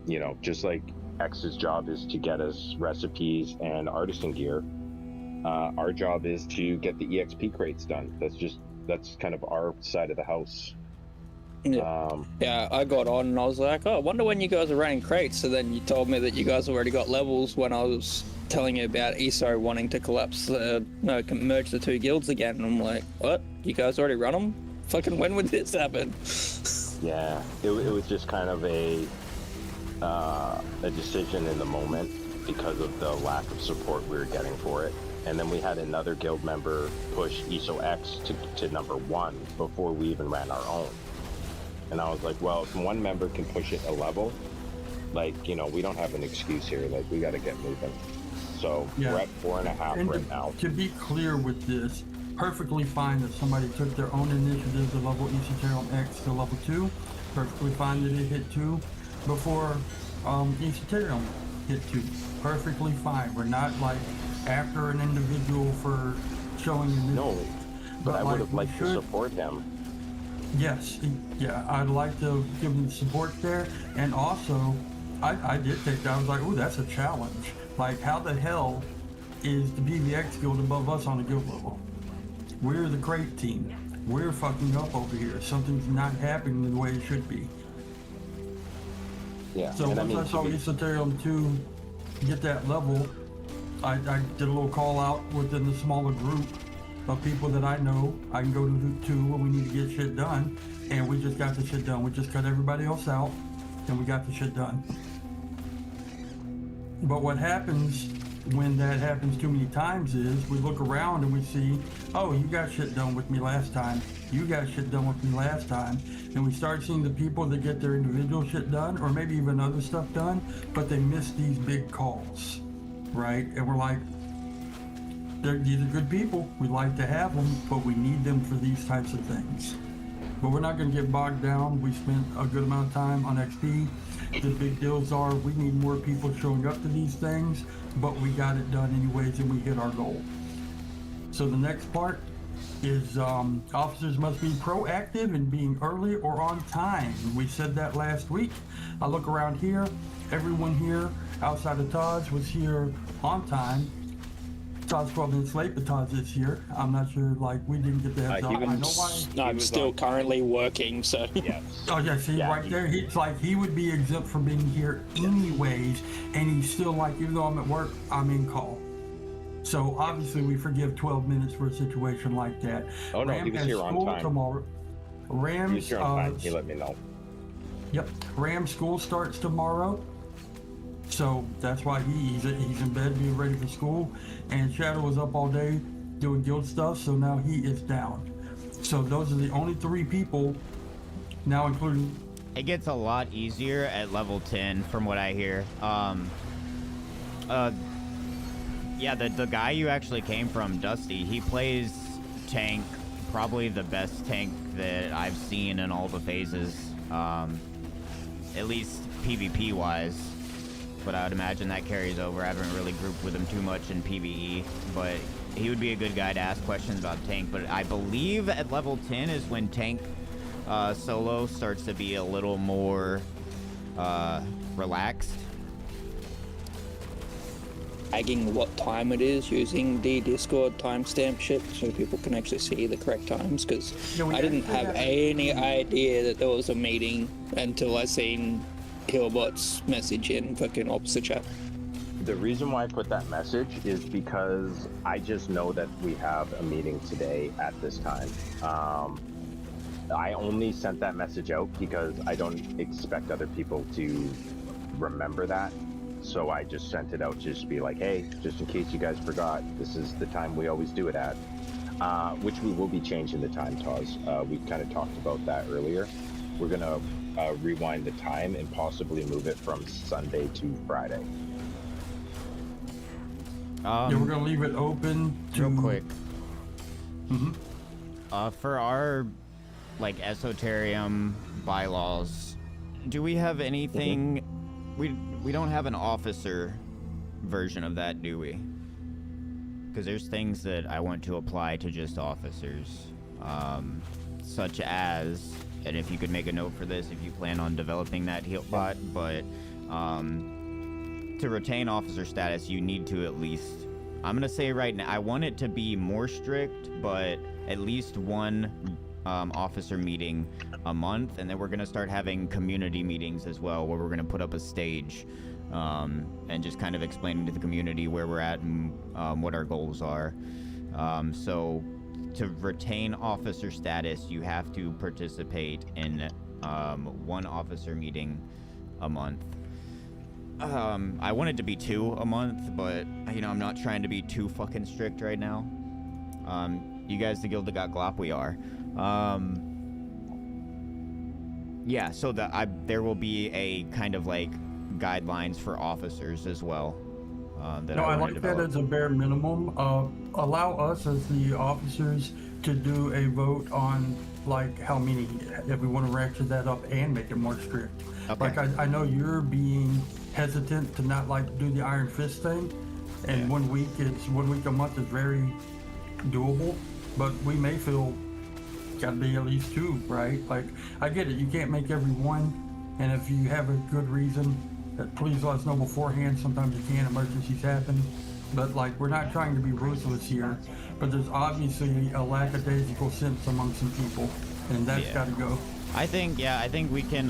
You know, just like X's job is to get us recipes and artisan gear, our job is to get the EXP crates done. That's kind of our side of the house. Yeah, I got on and I was like, oh, I wonder when you guys are running crates. So then you told me that you guys already got levels when I was telling you about ESO wanting to merge the two guilds again. And I'm like, what? You guys already run them? Fucking when would this happen? Yeah, it was just kind of a decision in the moment because of the lack of support we were getting for it. And then we had another guild member push ESO-X to number 1 before we even ran our own. And I was like, well, if one member can push it a level, like, you know, we don't have an excuse here. Like, we got to get moving. So we're at 4.5 right now. To be clear with this, perfectly fine that somebody took their own initiative to level Esoterium X to level 2. Perfectly fine that it hit 2 before Esoterium hit 2. Perfectly fine. We're not like after an individual for showing initiative. No, but I would have liked to support him. Yes, yeah, I'd like to give them support there, and also, I did take that. I was like, ooh, that's a challenge. Like, how the hell is the PVX guild above us on the guild level? We're the crate team. We're fucking up over here. Something's not happening the way it should be. Yeah. So once I saw Esoterium 2 get that level, I did a little call out within the smaller group of people that I know I can go to when we need to get shit done, and we just got the shit done. We just cut everybody else out, and we got the shit done. But what happens when that happens too many times is we look around and we see, oh, you got shit done with me last time. You got shit done with me last time. And we start seeing the people that get their individual shit done, or maybe even other stuff done, but they miss these big calls, right? And we're like, these are good people. We like to have them, but we need them for these types of things. But we're not going to get bogged down. We spent a good amount of time on XP. The big deals are we need more people showing up to these things, but we got it done anyways and we hit our goal. So the next part is officers must be proactive in being early or on time. We said that last week. I look around here. Everyone here outside of Todd's was here on time. Todd's 12 minutes late, but Todd's is here. I'm not sure, like, we didn't get the heads up. I know why. No, I'm still currently working, so. Yes. Oh, yeah, see, right there, he's like, he would be exempt from being here anyways, and he's still like, even though I'm at work, I'm in call. So, obviously, we forgive 12 minutes for a situation like that. Oh, no, he was here on time. Tomorrow. Rams, he was here on time. He let me know. Yep. Rams school starts tomorrow. So that's why he's in bed being ready for school, and Shadow was up all day doing guild stuff, so now he is down. So those are the only 3 people now, including. It gets a lot easier at level 10 from what I hear. Yeah, the guy you actually came from, Dusty, he plays tank, probably the best tank that I've seen in all the phases, at least PvP wise. But I would imagine that carries over. I haven't really grouped with him too much in PvE, but he would be a good guy to ask questions about tank. But I believe at level 10 is when tank solo starts to be a little more relaxed. Tagging what time it is using the Discord timestamp shit so people can actually see the correct times, because I didn't have any idea that there was a meeting until I seen Hillbot's message in fucking opposite chat. The reason why I put that message is because I just know that we have a meeting today at this time. I only sent that message out because I don't expect other people to remember that. So I just sent it out just to be like, hey, just in case you guys forgot, this is the time we always do it at. Which we will be changing the time, Taz. We kind of talked about that earlier. We're going to rewind the time and possibly move it from Sunday to Friday. Yeah, we're gonna leave it open to... Real quick. Mm-hmm. For our like Esoterium bylaws, do we have anything? We don't have an officer version of that, do we? Because there's things that I want to apply to just officers, such as, and if you could make a note for this if you plan on developing that heal bot, but to retain officer status, you need to at least, I'm gonna say right now, I want it to be more strict, but at least one officer meeting a month, and then we're gonna start having community meetings as well, where we're gonna put up a stage and just kind of explaining to the community where we're at and what our goals are. So to retain officer status, you have to participate in one officer meeting a month. I want it to be 2 a month, but you know, I'm not trying to be too fucking strict right now. You guys, the guild that got Glop, we are. Yeah, so there will be a kind of like guidelines for officers as well. That I wanna like that develop. as a bare minimum. Allow us as the officers to do a vote on like how many, if we want to ratchet that up and make it more strict. Okay. Like I know you're being hesitant to not like do the iron fist thing, and Yeah. 1 week a month is very doable, but we may feel gotta be at least 2, right? Like I get it, you can't make every one, and if you have a good reason, please let us know beforehand. Sometimes you can, emergencies happen, but like we're not trying to be ruthless here, but there's obviously a lackadaisical sense among some people, and that's Yeah. got to go. I think we can,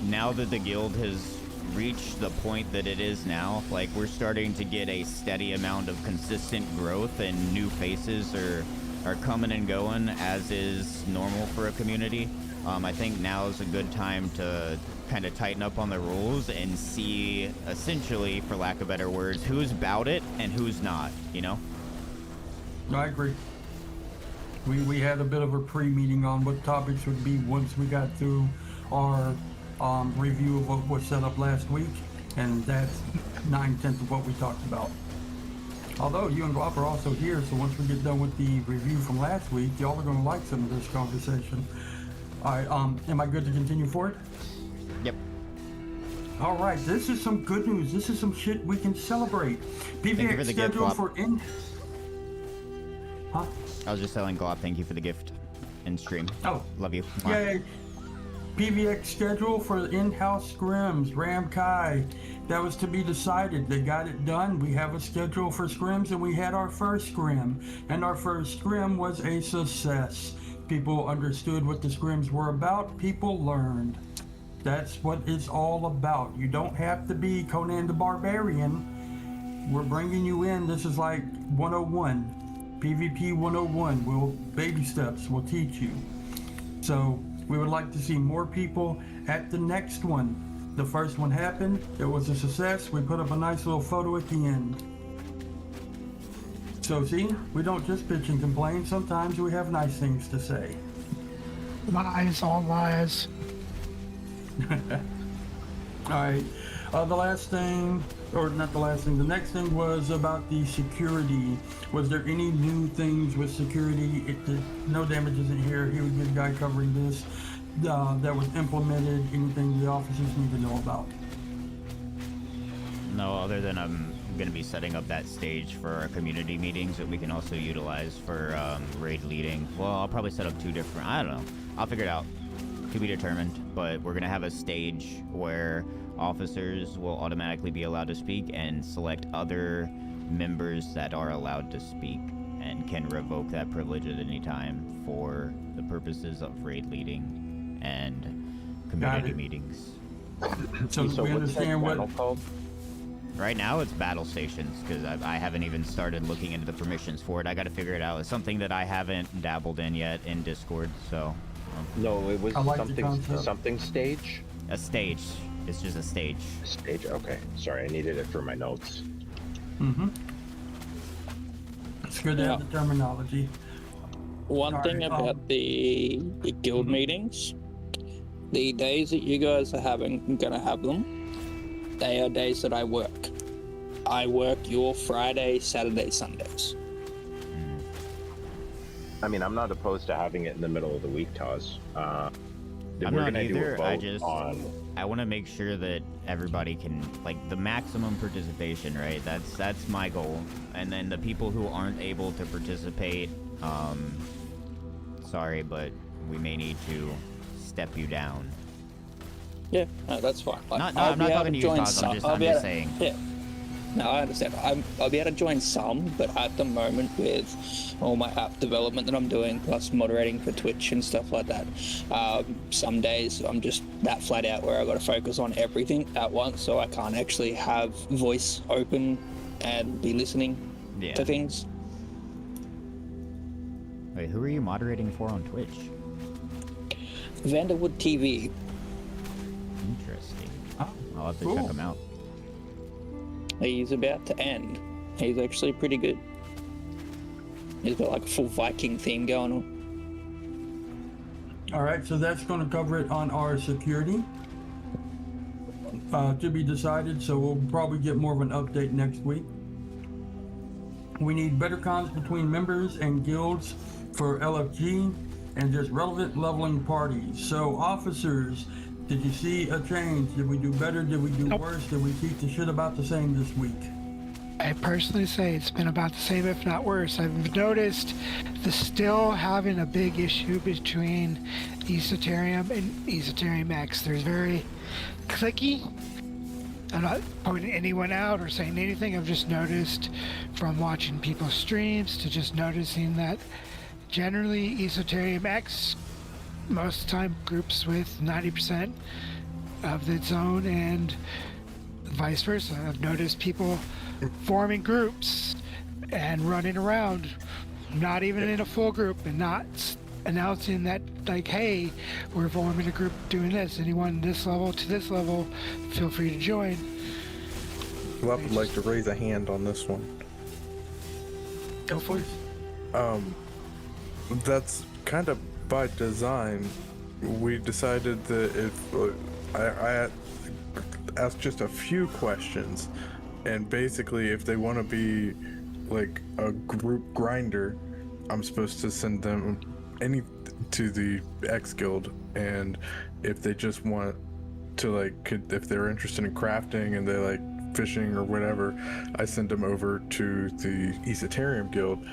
now that the guild has reached the point that it is now, like we're starting to get a steady amount of consistent growth, and new faces are coming and going as is normal for a community. I think now is a good time to kind of tighten up on the rules and see, essentially, for lack of better words, who's about it and who's not, you know? No, I agree. We had a bit of a pre-meeting on what topics would be once we got through our review of what was set up last week, and that's 9/10 of what we talked about. Although you and Glop are also here, so once we get done with the review from last week, y'all are going to like some of this conversation. All right, am I good to continue forward? Yep. All right, this is some good news. This is some shit we can celebrate. you for PVX the gift, schedule Glop. for in. Huh? I was just telling Glop, thank you for the gift in stream. Oh, Love you. yay! PVX schedule for in-house scrims, Ram Kai. That was to be decided. They got it done. We have a schedule for scrims, and we had our first scrim. And our first scrim was a success. People understood what the scrims were about. People learned. That's what it's all about. You don't have to be Conan the Barbarian. We're bringing you in. This is like 101. PvP 101. Baby steps. We'll teach you. So we would like to see more people at the next one. The first one happened. It was a success. We put up a nice little photo at the end. So see, we don't just bitch and complain. Sometimes we have nice things to say. Lies, all lies. All right. The last thing, or not the last thing, the next thing was about the security. Was there any new things with security? No damage isn't here. He would be the guy covering this. That was implemented. Anything the officers need to know about? No, other than I'm going to be setting up that stage for our community meetings that we can also utilize for raid leading. Well, I'll probably set up 2 different, I don't know. I'll figure it out. To be determined, but we're going to have a stage where officers will automatically be allowed to speak and select other members that are allowed to speak and can revoke that privilege at any time for the purposes of raid leading and community meetings. So we what's that understand channel what. called? Right now it's battle stations because I haven't even started looking into the permissions for it. I got to figure it out. It's something that I haven't dabbled in yet in Discord, so... No, it was I like the concept. something stage. A stage. It's just a stage. Stage. Okay. Sorry, I needed it for my notes. Mm-hmm. It's good to have the terminology. One thing Alright, about the guild meetings, the days that you guys are gonna have them, they are days that I work. I work your Friday, Saturday, Sundays. I mean, I'm not opposed to having it in the middle of the week, Taz. I'm we're not gonna do a either. vote I want to make sure that everybody can, like, the maximum participation, right? That's my goal. And then the people who aren't able to participate, sorry, but we may need to step you down. Yeah, no, that's fine. Like, I'm not talking to you, Taz. I'm just saying. Yeah. No, I understand. I'll be able to join some, but at the moment, with all my app development that I'm doing, plus moderating for Twitch and stuff like that, some days I'm just that flat out where I've got to focus on everything at once, so I can't actually have voice open and be listening to things. Wait, who are you moderating for on Twitch? Vanderwood TV. Interesting. Oh, I'll have to cool. check them out. He's about to end. He's actually pretty good. He's got like a full Viking theme going on. All right, so that's going to cover it on our security. To be decided, so we'll probably get more of an update next week. We need better cons between members and guilds for LFG and just relevant leveling parties. So officers, did you see a change? Did we do better? Did we do worse? Did we keep the shit about the same this week? I personally say it's been about the same, if not worse. I've noticed still having a big issue between Esoterium and Esoterium X. There's very clicky. I'm not pointing anyone out or saying anything. I've just noticed from watching people's streams to just noticing that generally Esoterium X most of the time groups with 90% of its own and vice versa. I've noticed people forming groups and running around, not even in a full group, and not announcing that, like, hey, we're forming a group doing this. Anyone this level to this level, feel free to join. Love would like to raise a hand on this one. Go for it. That's kind of by design. We decided that if I asked just a few questions, and basically if they want to be like a group grinder, I'm supposed to send them to the X Guild, and if they just want to, like, if they're interested in crafting and they like fishing or whatever, I send them over to the Esoterium Guild.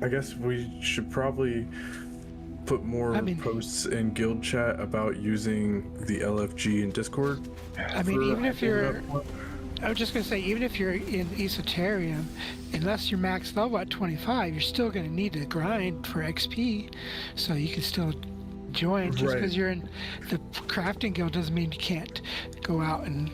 I guess we should probably put more posts in guild chat about using the LFG in Discord. I mean, even if you're, I was just gonna say, even if you're in Esoterium, unless you're max level at 25, you're still gonna need to grind for XP, so you can still join. Just because you're in the crafting guild doesn't mean you can't go out and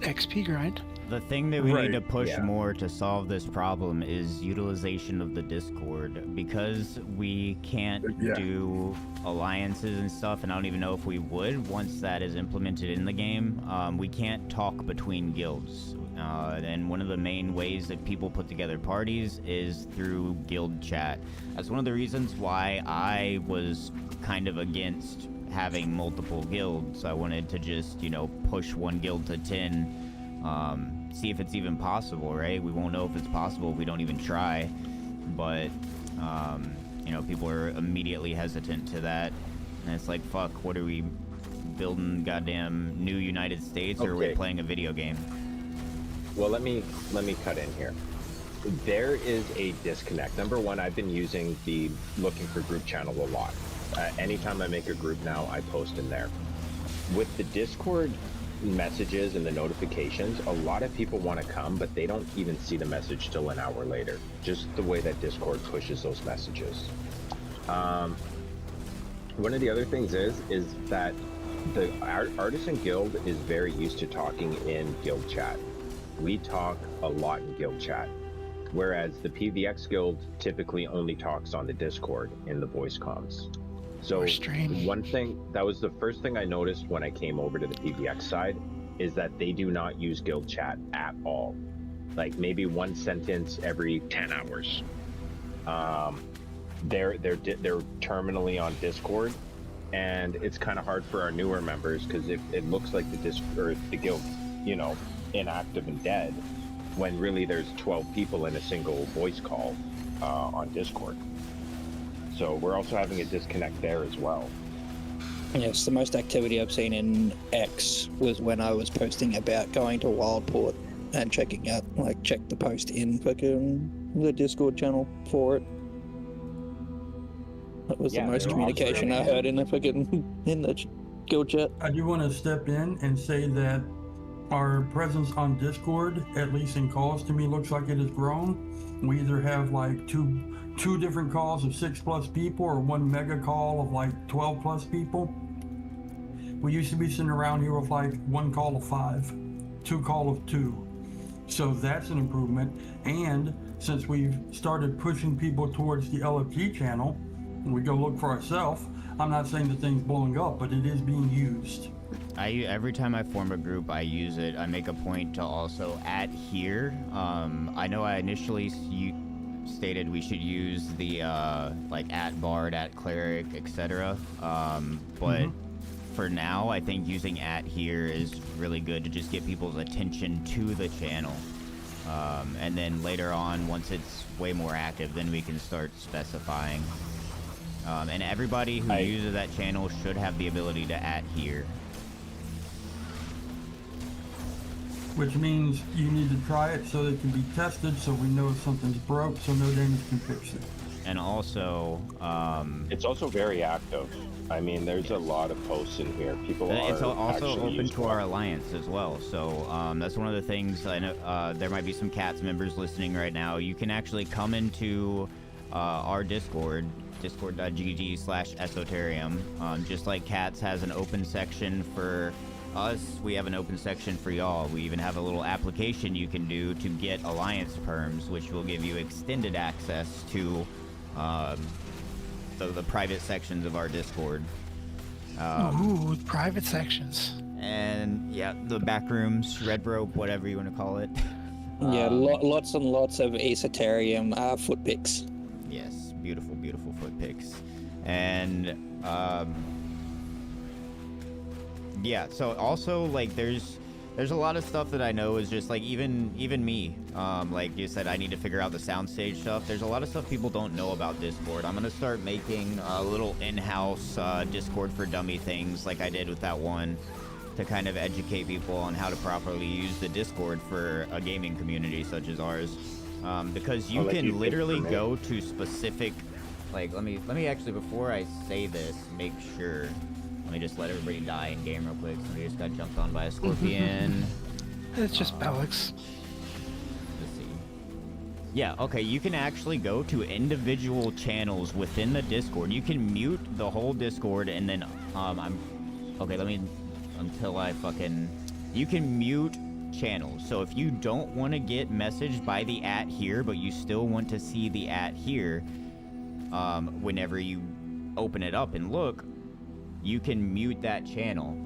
XP grind. The thing that we need to push more to solve this problem is utilization of the Discord, because we can't do alliances and stuff, and I don't even know if we would once that is implemented in the game. We can't talk between guilds, and one of the main ways that people put together parties is through guild chat. That's one of the reasons why I was kind of against having multiple guilds. I wanted to just, push one guild to 10. See if it's even possible, right? We won't know if it's possible if we don't even try. But, people are immediately hesitant to that. And it's like, fuck, what are we building, goddamn new United States, or are we playing a video game? Well, let me cut in here. There is a disconnect. Number one, I've been using the looking for group channel a lot. Anytime I make a group now, I post in there. With the Discord messages and the notifications, a lot of people want to come, but they don't even see the message till an hour later. Just the way that Discord pushes those messages. One of the other things is that the Artisan Guild is very used to talking in guild chat. We talk a lot in guild chat, whereas the PVX Guild typically only talks on the Discord in the voice comms. So one thing, that was the first thing I noticed when I came over to the PVX side, is that they do not use guild chat at all. Like maybe one sentence every 10 hours. They're terminally on Discord, and it's kind of hard for our newer members because it looks like the guild, inactive and dead, when really there's 12 people in a single voice call. on Discord. So we're also having a disconnect there as well. Yes, the most activity I've seen in X was when I was posting about going to Wildport and checking out, like, check the post in fucking the Discord channel for it. That was Yeah, the most they're communication I heard in the fucking in the guild chat. I do want to step in and say that our presence on Discord, at least in calls, to me looks like it has grown. We either have like two different calls of 6+ people or one mega call of like 12+ people. We used to be sitting around here with like one call of 5, 2 call of 2. So that's an improvement. And since we've started pushing people towards the LFG channel, and we go look for ourselves, I'm not saying the thing's blowing up, but it is being used. Every time I form a group, I use it. I make a point to also add here. I know I initially stated we should use the like at bard, at cleric, etc. But for now, I think using at here is really good to just get people's attention to the channel. And then later on, once it's way more active, then we can start specifying. And everybody who uses that channel should have the ability to at here. Which means you need to try it so that it can be tested, so we know if something's broke, so No Damage can fix it. And also, it's also very active. I mean, there's a lot of posts in here. People are it's also open useful. to our alliance as well. So that's one of the things. I know there might be some Cats members listening right now. You can actually come into our Discord, discord.gg/esoterium. Just like Cats has an open section for us, we have an open section for y'all. We even have a little application you can do to get alliance perms, which will give you extended access to the private sections of our Discord. Ooh, private sections. And yeah, the back rooms, red rope, whatever you want to call it. Yeah, lots and lots of Esoterium foot pics. Yes, beautiful, beautiful foot pics. And yeah, so also like there's a lot of stuff that I know is just like even me, like you said, I need to figure out the soundstage stuff. There's a lot of stuff people don't know about Discord. I'm gonna start making a little in-house Discord for dummy things like I did with that one, to kind of educate people on how to properly use the Discord for a gaming community such as ours. Because you can literally go to specific, like, let me actually, before I say this, make sure. Let me just let everybody die in game real quick. Somebody just got jumped on by a scorpion. It's just Bellix. Let's see. Yeah, okay, you can actually go to individual channels within the Discord. You can mute the whole Discord and then, you can mute channels. So if you don't want to get messaged by the at here, but you still want to see the at here, whenever you open it up and look, you can mute that channel.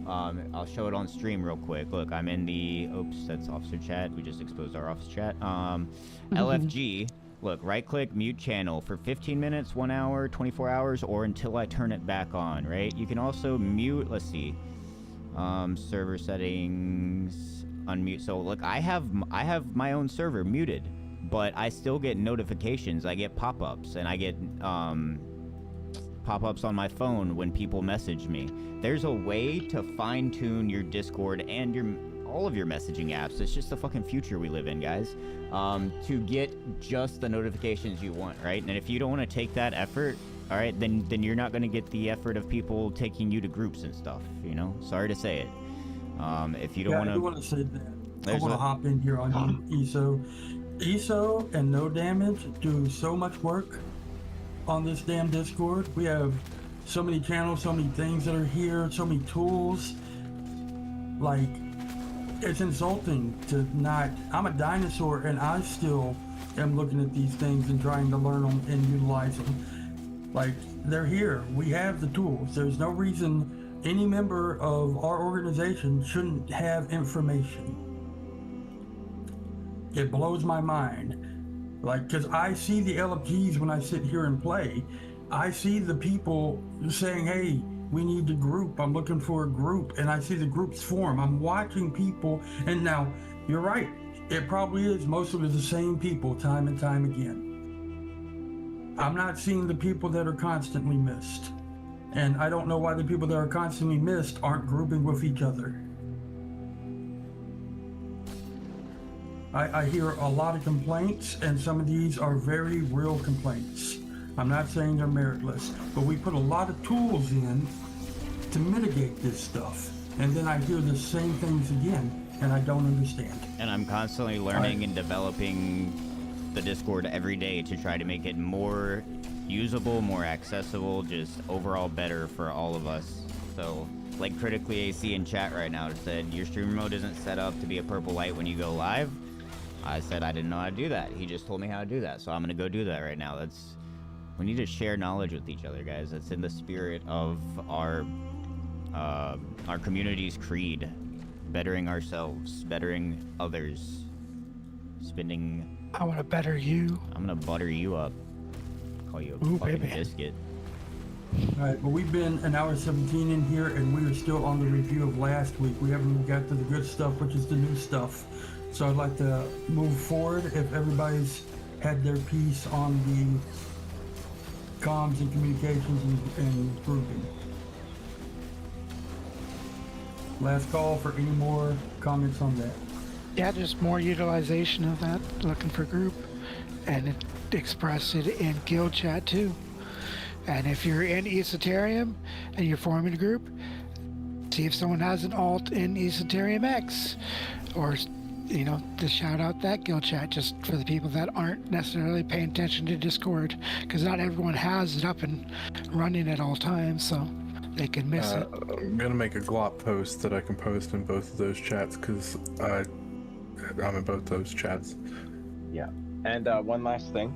I'll show it on stream real quick. Look, I'm in the, oops, that's officer chat. We just exposed our officer chat. LFG, look, right click, mute channel for 15 minutes, 1 hour, 24 hours, or until I turn it back on, right? You can also mute, let's see, server settings, unmute. So look, I have my own server muted, but I still get notifications. I get pop-ups, and I get, pop-ups on my phone when people message me. There's a way to fine-tune your Discord and all of your messaging apps. It's just the fucking future we live in, guys. To get just the notifications you want, right? And if you don't want to take that effort, all right, then you're not going to get the effort of people taking you to groups and stuff, you know? Sorry to say it. If you don't want to... I do want to say that. I want to hop in here on ESO. ESO and No Damage do so much work on this damn Discord. We have so many channels, so many things that are here, so many tools. Like, it's insulting to not... I'm a dinosaur and I still am looking at these things and trying to learn them and utilize them. Like, they're here. We have the tools. There's no reason any member of our organization shouldn't have information. It blows my mind. Like, because I see the LFGs when I sit here and play. I see the people saying, hey, we need a group. I'm looking for a group. And I see the groups form. I'm watching people. And now, you're right. It probably is. Most of it is the same people time and time again. I'm not seeing the people that are constantly missed. And I don't know why the people that are constantly missed aren't grouping with each other. I hear a lot of complaints, and some of these are very real complaints. I'm not saying they're meritless, but we put a lot of tools in to mitigate this stuff. And then I hear the same things again, and I don't understand. And I'm constantly learning and developing the Discord every day to try to make it more usable, more accessible, just overall better for all of us. So, like Critically AC in chat right now said, your stream mode isn't set up to be a purple light when you go live. I said I didn't know how to do that. He just told me how to do that, so I'm gonna go do that right now. We need to share knowledge with each other, guys. That's in the spirit of our community's creed. Bettering ourselves, bettering others, I want to better you. I'm gonna butter you up. Call you a Ooh, fucking baby. biscuit. Alright, but we've been an hour 17 in here, and we are still on the review of last week. We haven't even got to the good stuff, which is the new stuff. So I'd like to move forward if everybody's had their piece on the comms and communications and grouping. Last call for any more comments on that. Yeah, just more utilization of that, looking for group, and express it in guild chat too. And if you're in Esoterium and you're forming a group, see if someone has an alt in Esoterium X, or to shout out that guild chat just for the people that aren't necessarily paying attention to Discord, because not everyone has it up and running at all times, so they can miss it. I'm gonna make a glop post that I can post in both of those chats because I'm in both those chats. Yeah. And one last thing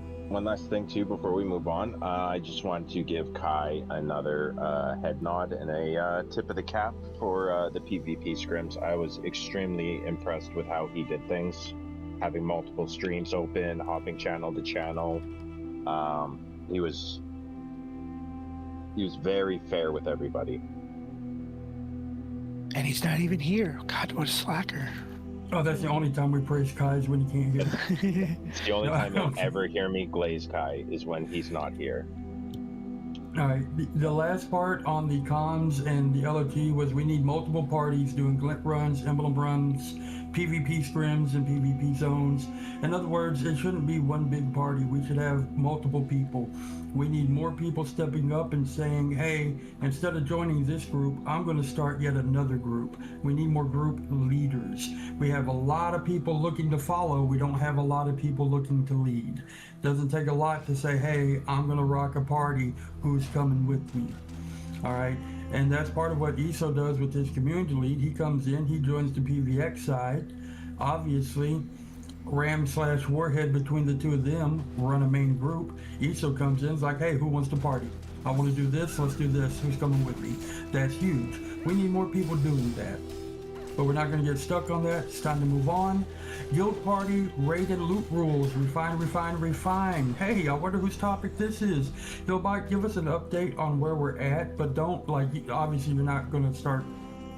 too before we move on. I just wanted to give Kai another head nod and a tip of the cap for the PvP scrims. I was extremely impressed with how he did things, having multiple streams open, hopping channel to channel. He was very fair with everybody. And he's not even here. God, what a slacker. Oh, that's the only time we praise Kai is when he can't hear. It's the only time you'll ever hear me glaze Kai is when he's not here. Alright, the last part on the comms and the LOT was we need multiple parties doing glint runs, emblem runs, PvP scrims, and PvP zones. In other words, it shouldn't be one big party. We should have multiple people. We need more people stepping up and saying, hey, instead of joining this group, I'm going to start yet another group. We need more group leaders. We have a lot of people looking to follow. We don't have a lot of people looking to lead. Doesn't take a lot to say, hey, I'm going to rock a party. Who's coming with me? All right. And that's part of what ESO does with his community lead. He comes in, he joins the PVX side. Obviously, Ram/Warhead between the two of them run a main group. ESO comes in, is like, hey, who wants to party? I want to do this, let's do this. Who's coming with me? That's huge. We need more people doing that. But we're not going to get stuck on that. It's time to move on. Guild party, raid and loot rules. Refine. Hey, I wonder whose topic this is. Hillbot, give us an update on where we're at, but don't, obviously you're not going to start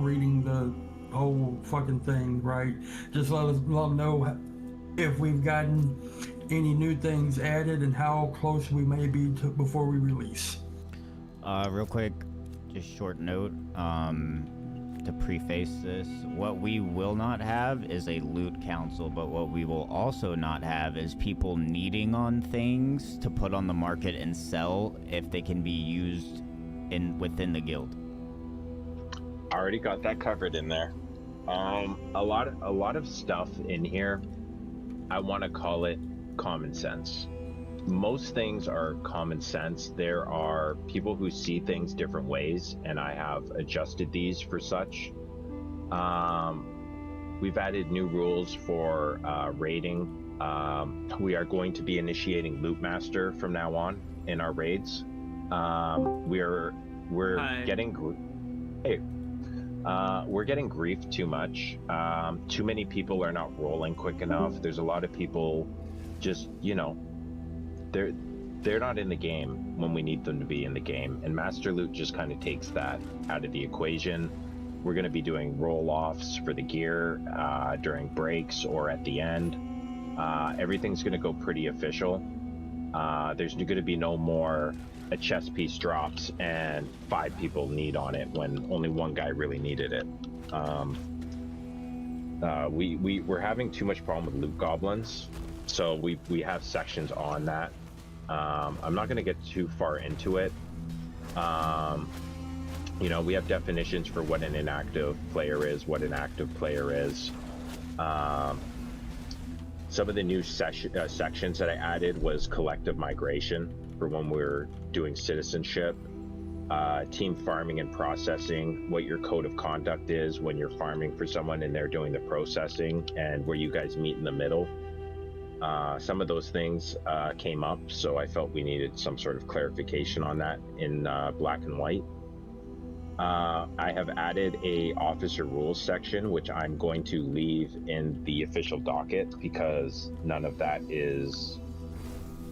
reading the whole fucking thing, right? Just let them know if we've gotten any new things added and how close we may be to before we release. Real quick, just short note, to preface this, what we will not have is a loot council, but what we will also not have is people needing on things to put on the market and sell if they can be used within the guild. I already got that covered in there. A lot of stuff in here, I want to call it common sense. Most things are common sense. There are people who see things different ways, and I have adjusted these for such. We've added new rules for raiding. We are going to be initiating Loot Master from now on in our raids. We're getting grief too much. Too many people are not rolling quick enough. There's a lot of people just, they're not in the game when we need them to be in the game, and Master Loot just kind of takes that out of the equation. We're going to be doing roll-offs for the gear during breaks or at the end. Everything's going to go pretty official. There's going to be no more a chess piece drops and 5 people need on it when only one guy really needed it. We're having too much problem with loot goblins, so we have sections on that. I'm not going to get too far into it. You know, we have definitions for what an inactive player is, what an active player is. Some of the new sections that I added was collective migration for when we're doing citizenship, team farming and processing, what your code of conduct is when you're farming for someone and they're doing the processing, and where you guys meet in the middle. Some of those things came up, so I felt we needed some sort of clarification on that in black and white. I have added a officer rules section, which I'm going to leave in the official docket because none of that is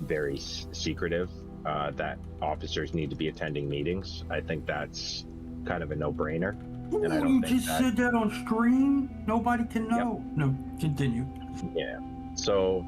very secretive, that officers need to be attending meetings. I think that's kind of a no-brainer. And I don't you think just said that on screen? Nobody can know. Yep. No, continue. Yeah. So